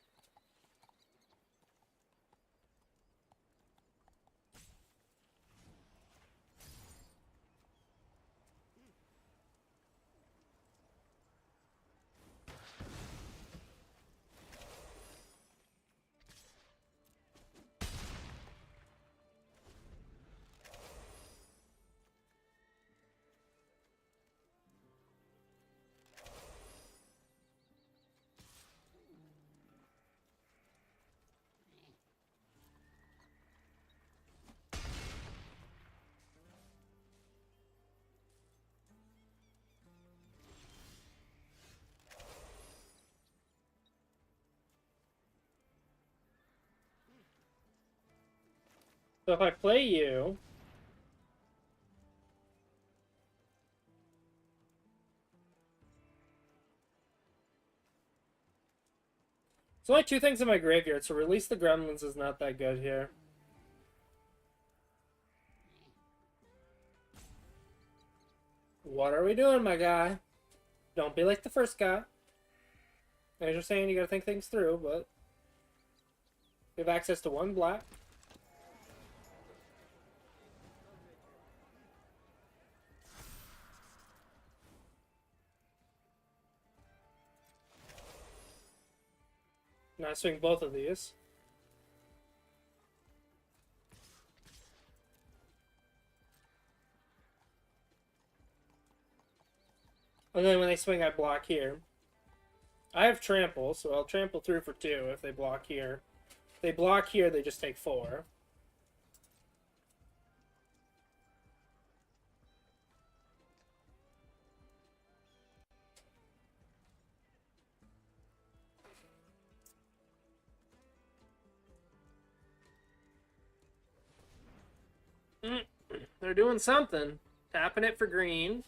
So if I play you, there's only 2 things in my graveyard, so release the gremlins is not that good here. What are we doing, my guy? Don't be like the first guy. As you're saying, you gotta think things through, but we have access to 1 black. Now I swing both of these. And then when they swing, I block here. I have trample, so I'll trample through for 2 if they block here. If they block here, they just take 4. They're doing something. Tapping it for green.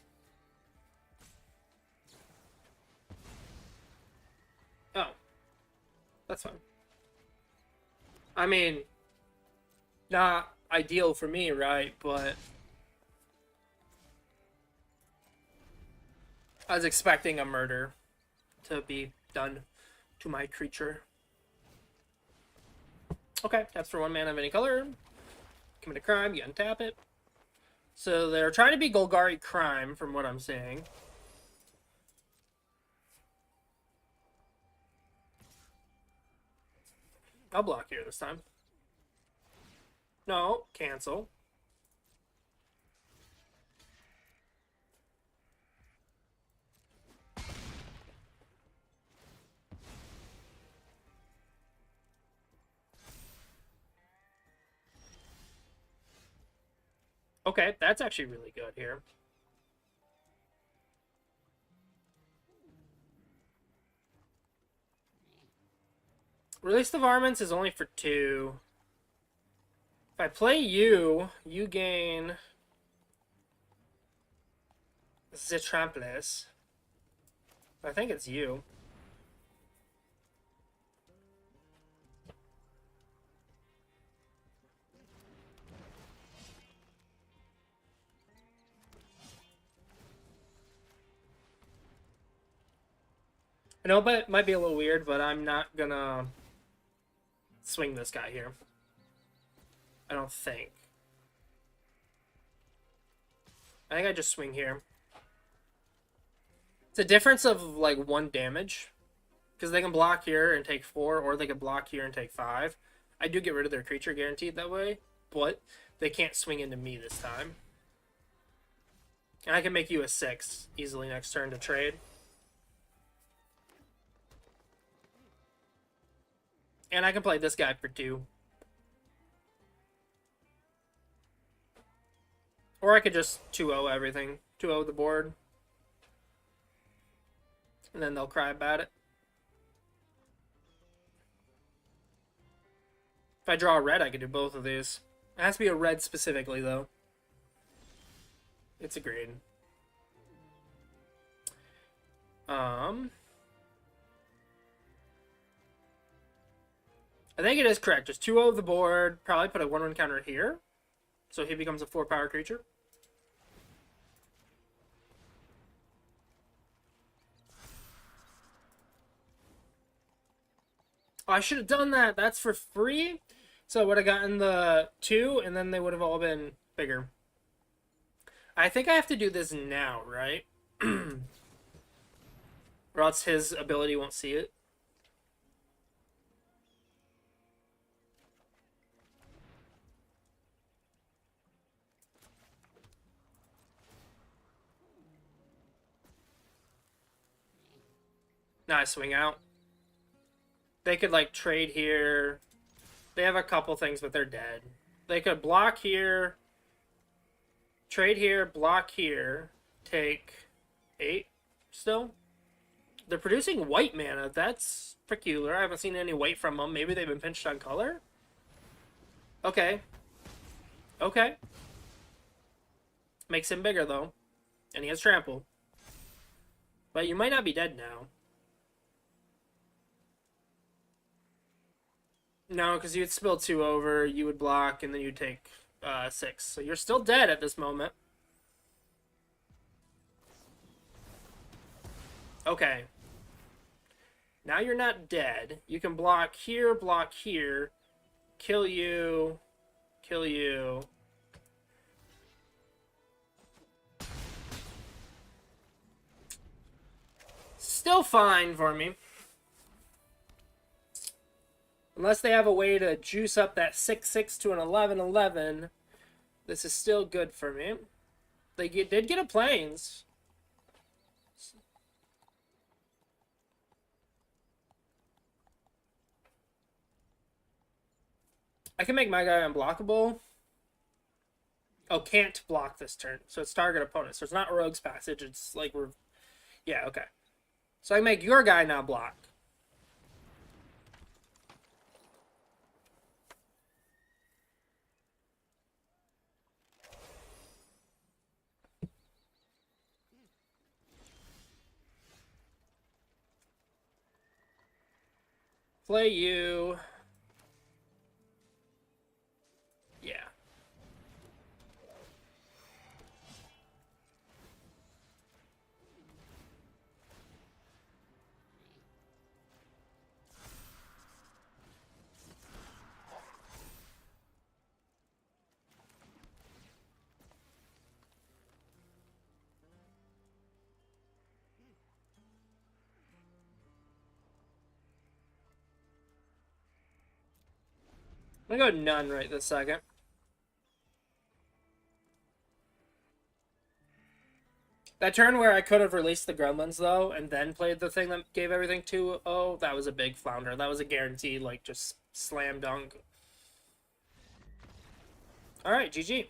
Oh. That's fine. I mean, not ideal for me, right? But I was expecting a murder to be done to my creature. Okay, that's for 1 mana of any color. Commit a crime, you untap it. So they're trying to be Golgari Crime, from what I'm saying. I'll block here this time. No, cancel. Okay, that's actually really good here. Release the Varmints is only for 2. If I play you, you gain the Trampless. I think it's you. I know, but it might be a little weird, but I'm not gonna swing this guy here. I don't think. I think I just swing here. It's a difference of like 1 damage. Because they can block here and take 4, or they can block here and take 5. I do get rid of their creature guaranteed that way, but they can't swing into me this time. And I can make you a 6 easily next turn to trade. And I can play this guy for 2. Or I could just 2-0 everything. 2-0 the board. And then they'll cry about it. If I draw a red, I could do both of these. It has to be a red specifically, though. It's agreed. I think it is correct. Just 2-0 the board. Probably put a 1/1 counter here. So he becomes a 4-power creature. Oh, I should have done that. That's for free. So I would have gotten the 2, and then they would have all been bigger. I think I have to do this now, right? Or else his ability won't see it. Now I swing out. They could, like, trade here. They have a couple things, but they're dead. They could block here, trade here, block here, take 8 still. They're producing white mana. That's peculiar. I haven't seen any white from them. Maybe they've been pinched on color? Okay. Okay. Makes him bigger, though. And he has trample. But you might not be dead now. No, because you'd spill 2 over, you would block, and then you'd take 6. So you're still dead at this moment. Okay. Now you're not dead. You can block here, kill you, kill you. Still fine for me. Unless they have a way to juice up that 6/6 to an 11/11, this is still good for me. They did get a plains. I can make my guy unblockable. Oh, can't block this turn. So it's target opponent. So it's not Rogue's Passage. It's like we're... Yeah, okay. So I can make your guy now block. Play you. Yeah. I'm gonna go none right this second. That turn where I could have released the gremlins though, and then played the thing that gave everything 2-0, that was a big flounder. That was a guaranteed, like, just slam dunk. Alright, GG.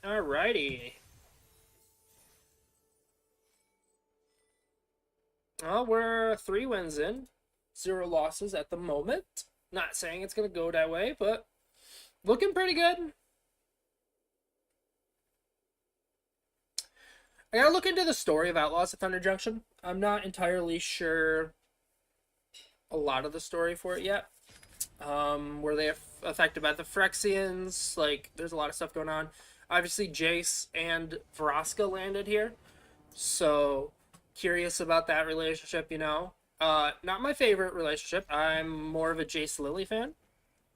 Alrighty. Well, we're 3 wins in, 0 losses at the moment. Not saying it's gonna go that way, but looking pretty good. I gotta look into the story of Outlaws at Thunder Junction. I'm not entirely sure a lot of the story for it yet. Were they affected by the Phyrexians? Like, there's a lot of stuff going on. Obviously, Jace and Vraska landed here, so curious about that relationship. Not my favorite relationship. I'm more of a Jace Lily fan,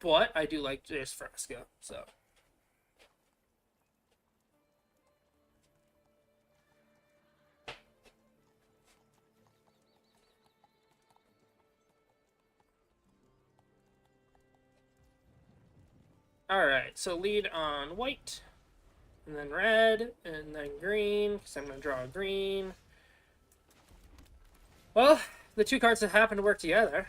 but I do like Jace Vraska. So. Alright, so lead on white, and then red, and then green, because I'm going to draw a green. Well, the 2 cards that happen to work together.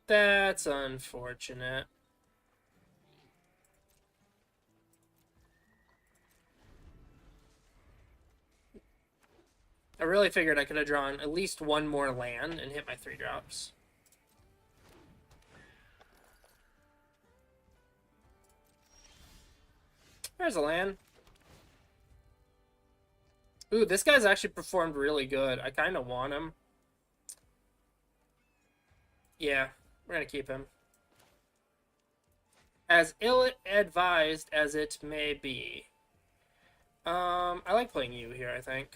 That's unfortunate. I really figured I could have drawn at least 1 more land and hit my 3 drops. There's a land. Ooh, this guy's actually performed really good. I kind of want him. Yeah, we're going to keep him. As ill-advised as it may be. I like playing you here, I think.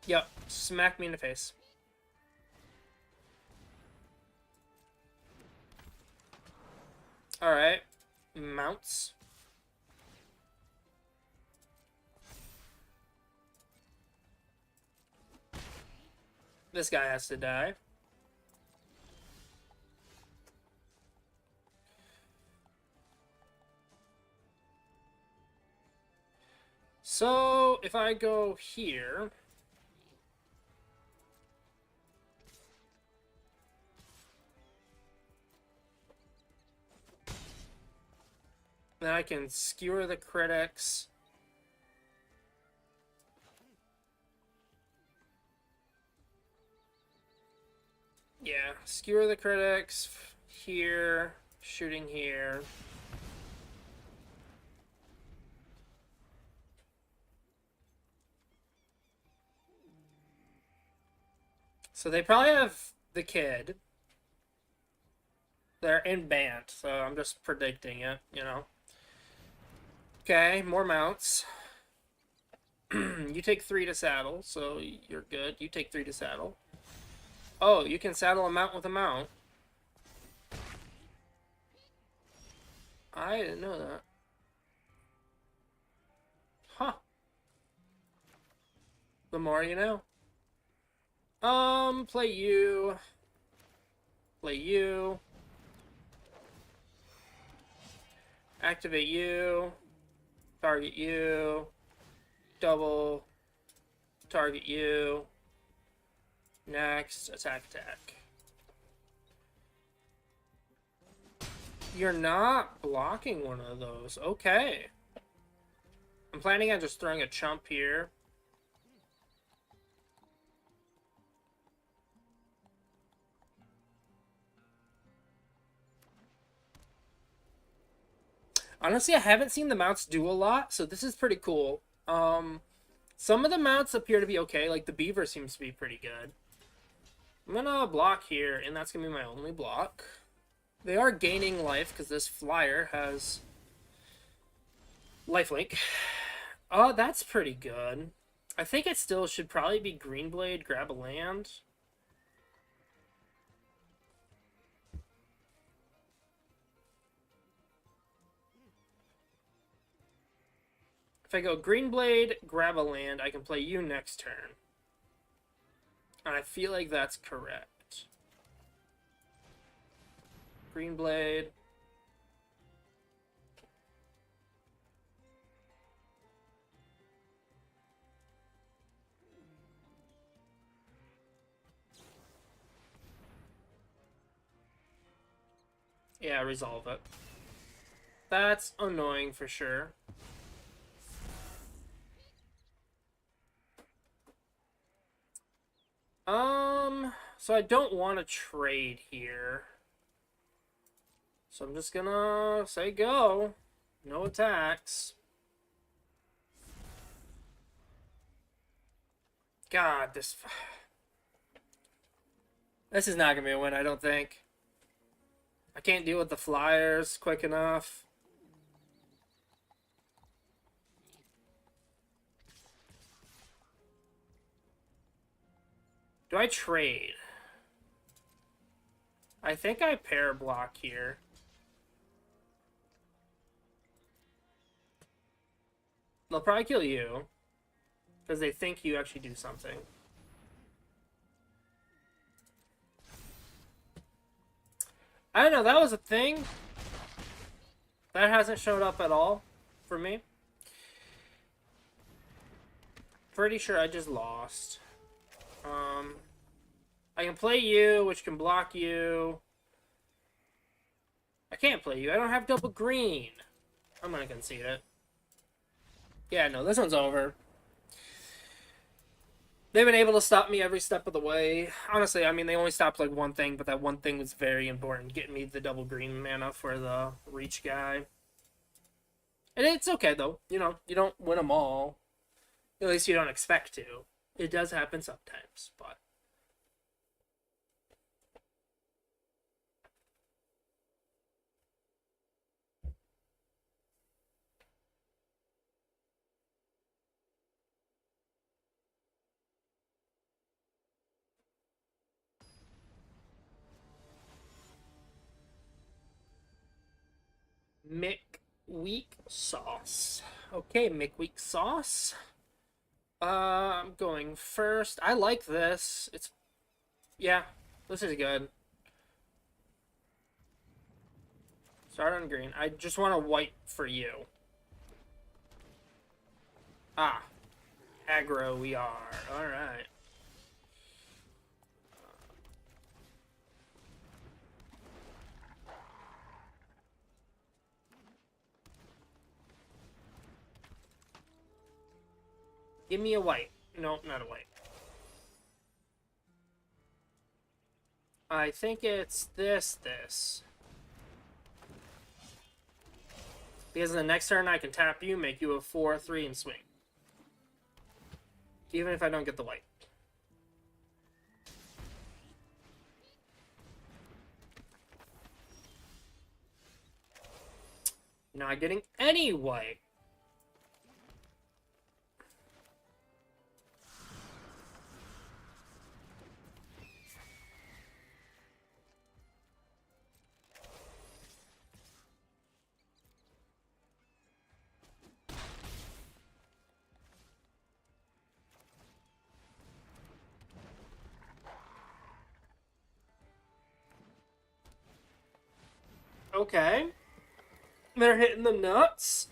Yep, smack me in the face. Alright, mounts. This guy has to die. So, if I go here... then I can skewer the critics. Yeah, skewer the critics here, shooting here. So they probably have the kid. They're in band, so I'm just predicting it, Okay, more mounts. You take 3 to saddle, so you're good. You take 3 to saddle. Oh, you can saddle a mount with a mount. I didn't know that. Huh. The more you know. Play you. Play you. Activate you. Target you. Double. target you. Next, attack. You're not blocking one of those. Okay. I'm planning on just throwing a chump here. Honestly, I haven't seen the mounts do a lot, so this is pretty cool. Some of the mounts appear to be okay. Like, the beaver seems to be pretty good. I'm gonna block here, and that's gonna be my only block. They are gaining life, because this flyer has lifelink. Oh, that's pretty good. I think it still should probably be Greenblade, grab a land. If I go Greenblade, grab a land, I can play you next turn. And I feel like that's correct. Greenblade. Yeah, resolve it. That's annoying for sure. So I don't want to trade here. So I'm just gonna say go. No attacks. God, this is not gonna be a win, I don't think. I can't deal with the flyers quick enough. Do I trade? I think I pair block here. They'll probably kill you. Because they think you actually do something. I don't know, that was a thing. That hasn't showed up at all for me. Pretty sure I just lost. I can play you, which can block you. I can't play you. I don't have double green. I'm gonna concede it. Yeah, no, this one's over. They've been able to stop me every step of the way. Honestly, I mean, they only stopped like one thing, but that one thing was very important. Getting me the double green mana for the reach guy. And it's okay, though. You know, you don't win them all. At least you don't expect to. It does happen sometimes, but... McWeak sauce. Okay, McWeak sauce. I'm going first. I like this. It's... Yeah, this is good. Start on green. I just want a white for you. Ah. Aggro we are. Alright. Give me a white. No, not a white. I think it's this. Because the next turn I can tap you, make you a 4/3 and swing. Even if I don't get the white. Not getting any white. Okay. They're hitting the nuts.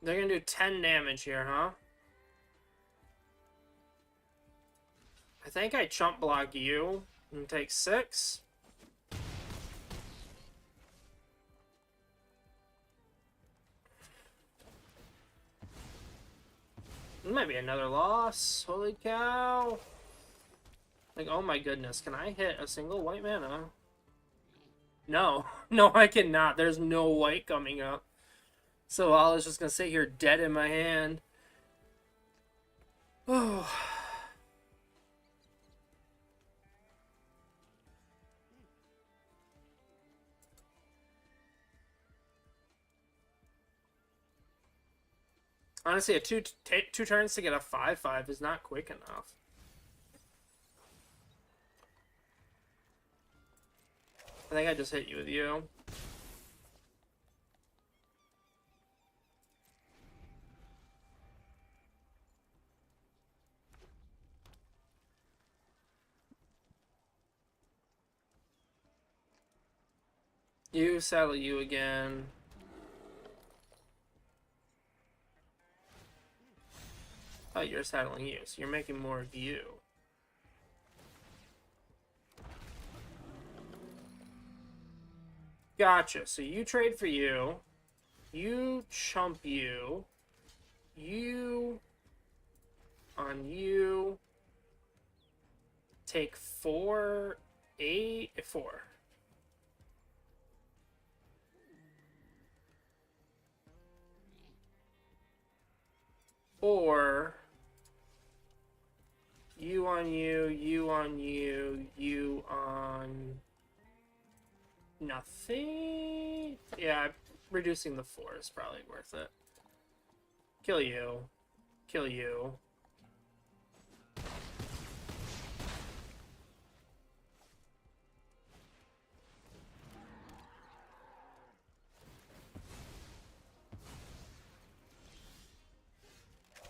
They're gonna do 10 damage here, huh? I think I chump block you and take 6. It might be another loss. Holy cow. Like, oh my goodness. Can I hit a single white mana? No. No, I cannot. There's no white coming up. So I was just going to sit here dead in my hand. Oh. Honestly, two turns to get a 5/5 is not quick enough. I think I just hit you with you. You saddle you again. Oh, you're saddling you, so you're making more of you. Gotcha. So you trade for you. You chump you. You on you. Take 4, 8, 4. Or you on you, you on you, you on nothing. Yeah, reducing the 4 is probably worth it. Kill you. Kill you.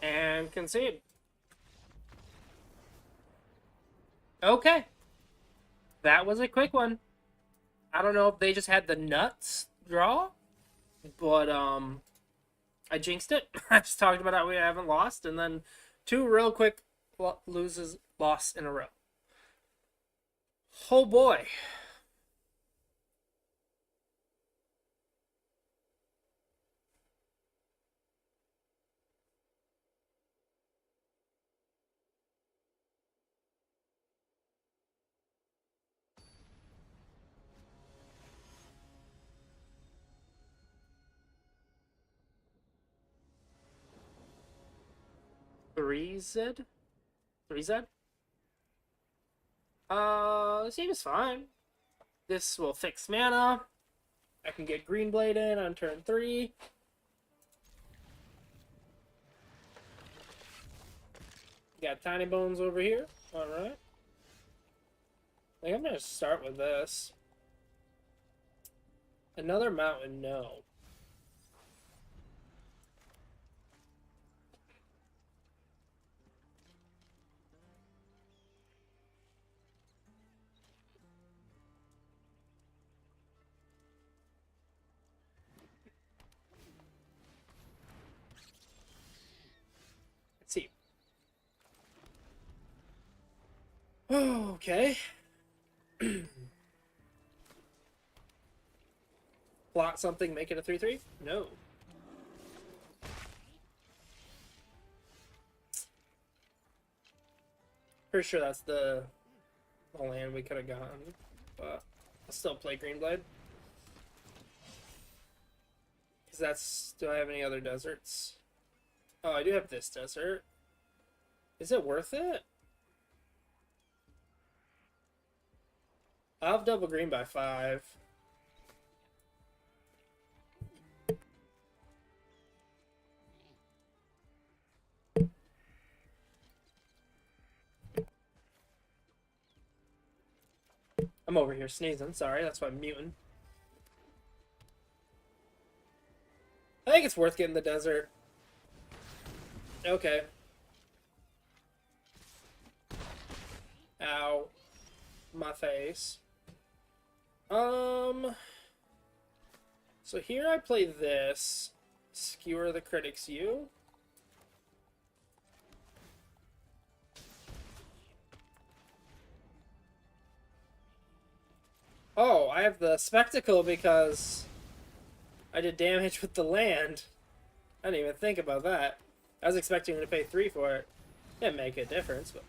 And concede. Okay. That was a quick one. I don't know if they just had the nuts draw, but I jinxed it. I just talked about how we haven't lost, and then 2 real quick loss in a row. Oh boy. Three Z? Seems fine. This will fix mana. I can get Green Blade in on turn 3. Got Tiny Bones over here. Alright. I think I'm gonna start with this. Another mountain, no. Let's see. Oh, okay. Plot something, make it a 3/3? No. Pretty sure that's the land we could have gotten, but I'll still play Greenblade. Because that's... Do I have any other deserts? Oh, I do have this desert. Is it worth it? I'll have double green by 5. I'm over here sneezing, sorry, that's why I'm muting. I think it's worth getting the desert. Okay. Ow. My face. So here I play this. Skewer the critics, you. Oh, I have the spectacle because I did damage with the land. I didn't even think about that. I was expecting to pay 3 for it. Didn't make a difference, but...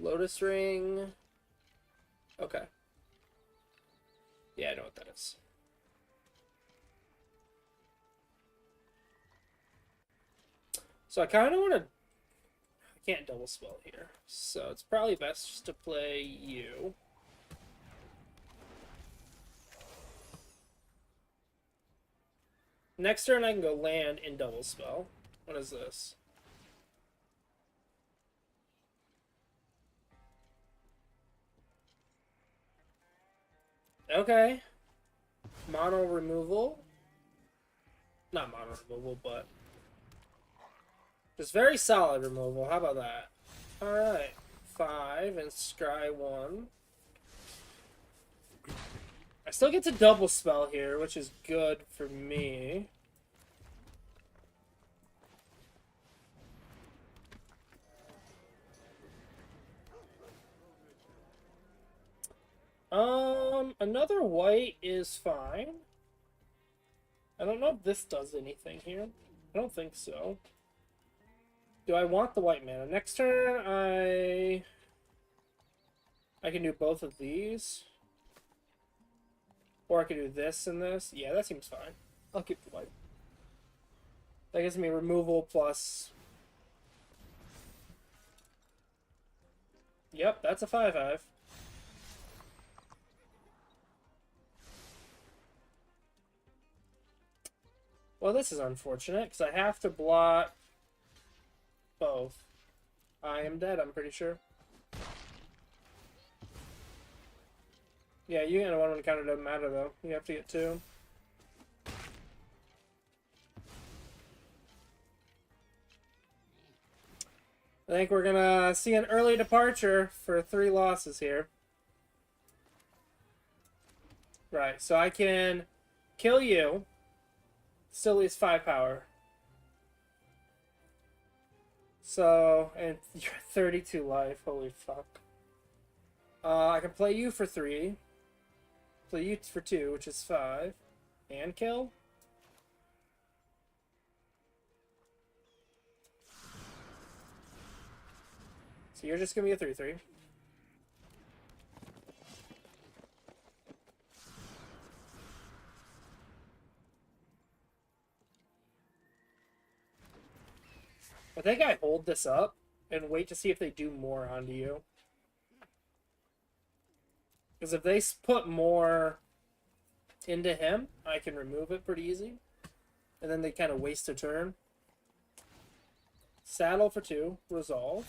Lotus Ring... Okay. Yeah, I know what that is. So I kind of want to... I can't double spell here. So it's probably best just to play you. Next turn I can go land and double spell. What is this? Okay. Mono removal. Not mono removal, but just very solid removal. How about that? Alright. 5 and scry 1. I still get to double spell here, which is good for me. Another white is fine. I don't know if this does anything here. I don't think so. Do I want the white mana? Next turn, I can do both of these. Or I could do this and this. Yeah, that seems fine. I'll keep the white. That gives me removal plus... Yep, that's a 5/5. Well, this is unfortunate, because I have to block both. I am dead, I'm pretty sure. Yeah, you get a 1/1 counter, doesn't matter, though. You have to get 2. I think we're gonna see an early departure for 3 losses here. Right, so I can kill you. Still leaves 5 power. So, and you're 32 life. Holy fuck. I can play you for 3. Play you for 2, which is 5. And kill. So you're just gonna be a 3/3. I think I hold this up and wait to see if they do more onto you. Because if they put more into him, I can remove it pretty easy. And then they kind of waste a turn. Saddle for 2. Resolve.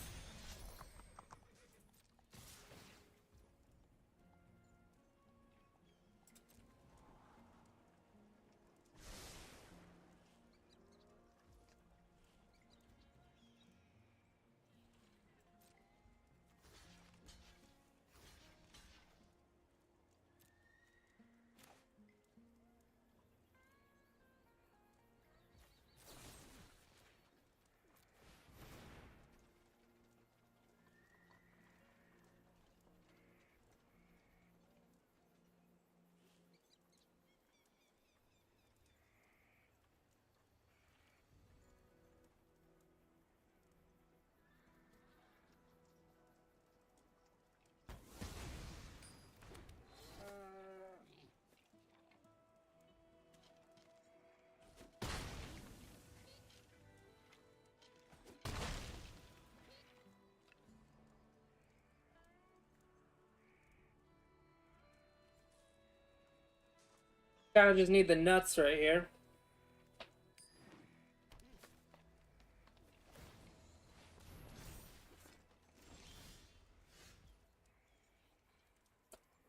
Kind of just need the nuts right here.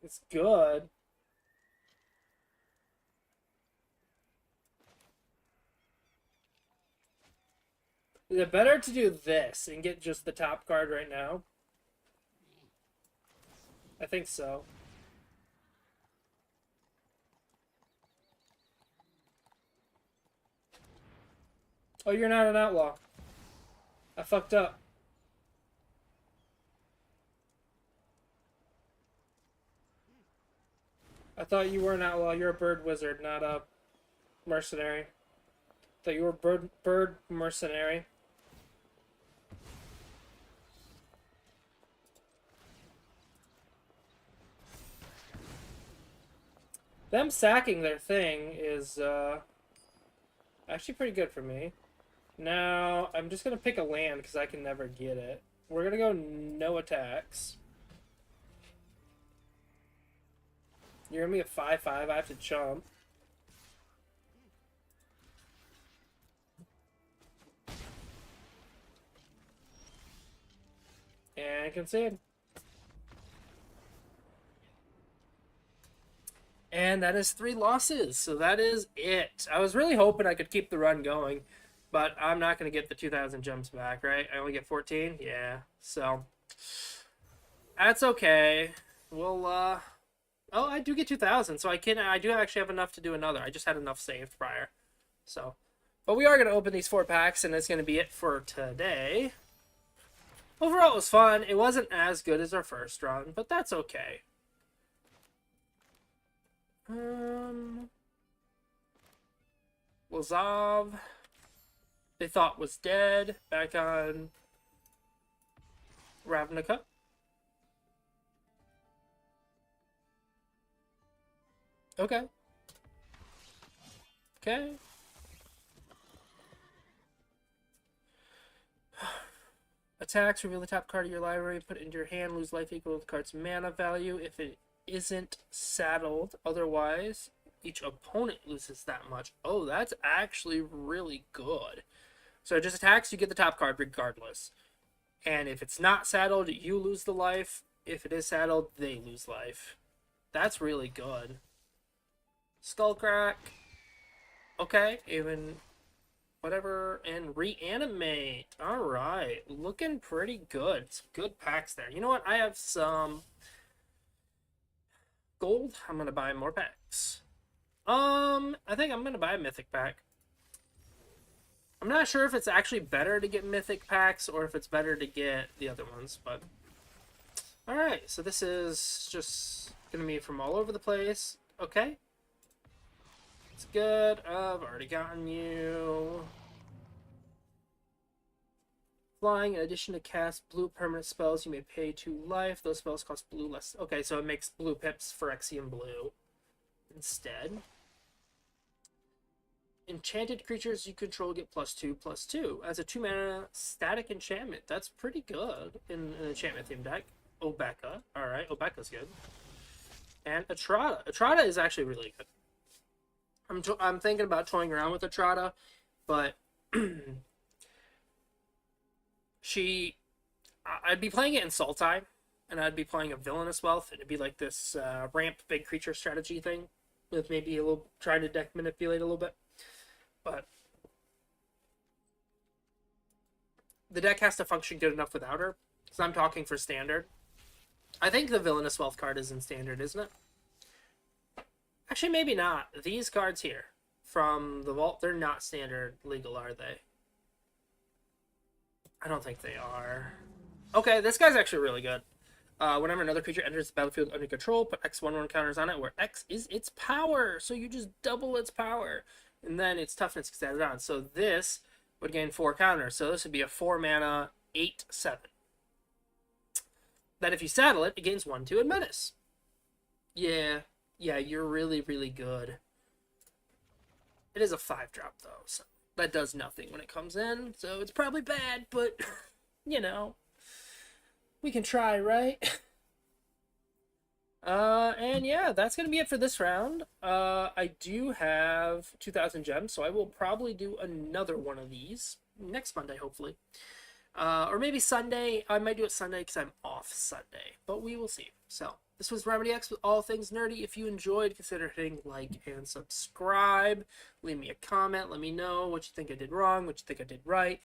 It's good. Is it better to do this and get just the top card right now? I think so. Oh, you're not an outlaw. I fucked up. I thought you were an outlaw. You're a bird wizard, not a mercenary. I thought you were bird mercenary. Them sacking their thing is actually pretty good for me. Now, I'm just going to pick a land because I can never get it. We're going to go no attacks. You're going to be a 5/5. I have to jump. And concede. And that is 3 losses. So that is it. I was really hoping I could keep the run going. But I'm not going to get the 2,000 gems back, right? I only get 14? Yeah. So, that's okay. We'll, oh, I do get 2,000. So I do actually have enough to do another. I just had enough saved prior. So, but we are going to open these 4 packs, and that's going to be it for today. Overall, it was fun. It wasn't as good as our first run, but that's okay. Lazav, they thought was dead, back on Ravnica. Okay. Okay. Attacks, reveal the top card of your library, put it into your hand, lose life equal to the card's mana value if it isn't saddled. Otherwise, each opponent loses that much. Oh, that's actually really good. So it just attacks, you get the top card regardless. And if it's not saddled, you lose the life. If it is saddled, they lose life. That's really good. Skullcrack. Okay, even whatever. And reanimate. Alright, looking pretty good. Some good packs there. You know what? I have some gold. I'm going to buy more packs. I think I'm going to buy a mythic pack. I'm not sure if it's actually better to get mythic packs or if it's better to get the other ones, but alright, so this is just gonna be from all over the place. Okay. It's good. I've already gotten you. Flying, in addition to cast blue permanent spells, you may pay 2 life. Those spells cost blue less. Okay, so it makes blue pips for Phyrexian blue instead. Enchanted creatures you control get +2/+2 as a 2-mana static enchantment. That's pretty good in an enchantment themed deck. Obeka. Alright, Obeka's good. And Atrada. Atrada is actually really good. I'm thinking about toying around with Atrada, but I'd be playing it in Sultai, and I'd be playing a Villainous Wealth, and it'd be like this ramp big creature strategy thing with maybe a little trying to deck manipulate a little bit. But the deck has to function good enough without her. Because I'm talking for standard. I think the Villainous Wealth card is in standard, isn't it? Actually, maybe not. These cards here from the vault, they're not standard legal, are they? I don't think they are. Okay, this guy's actually really good. Whenever another creature enters the battlefield under control, put X/1/1 counters on it, where X is its power. So you just double its power. And then its toughness gets added on. So this would gain 4 counters. So this would be a 4-mana 8/7. Then if you saddle it, it gains 1/2 and menace. Yeah, you're really, really good. It is a 5-drop though, so that does nothing when it comes in. So it's probably bad, but you know, we can try, right? And yeah, that's gonna be it for this round. I do have 2,000 gems, so I will probably do another one of these next Monday, hopefully. Or maybe Sunday. I might do it Sunday because I'm off Sunday, but we will see. So this was Remedy X with all things nerdy. If you enjoyed, consider hitting like and subscribe. Leave me a comment. Let me know what you think I did wrong, what you think I did right.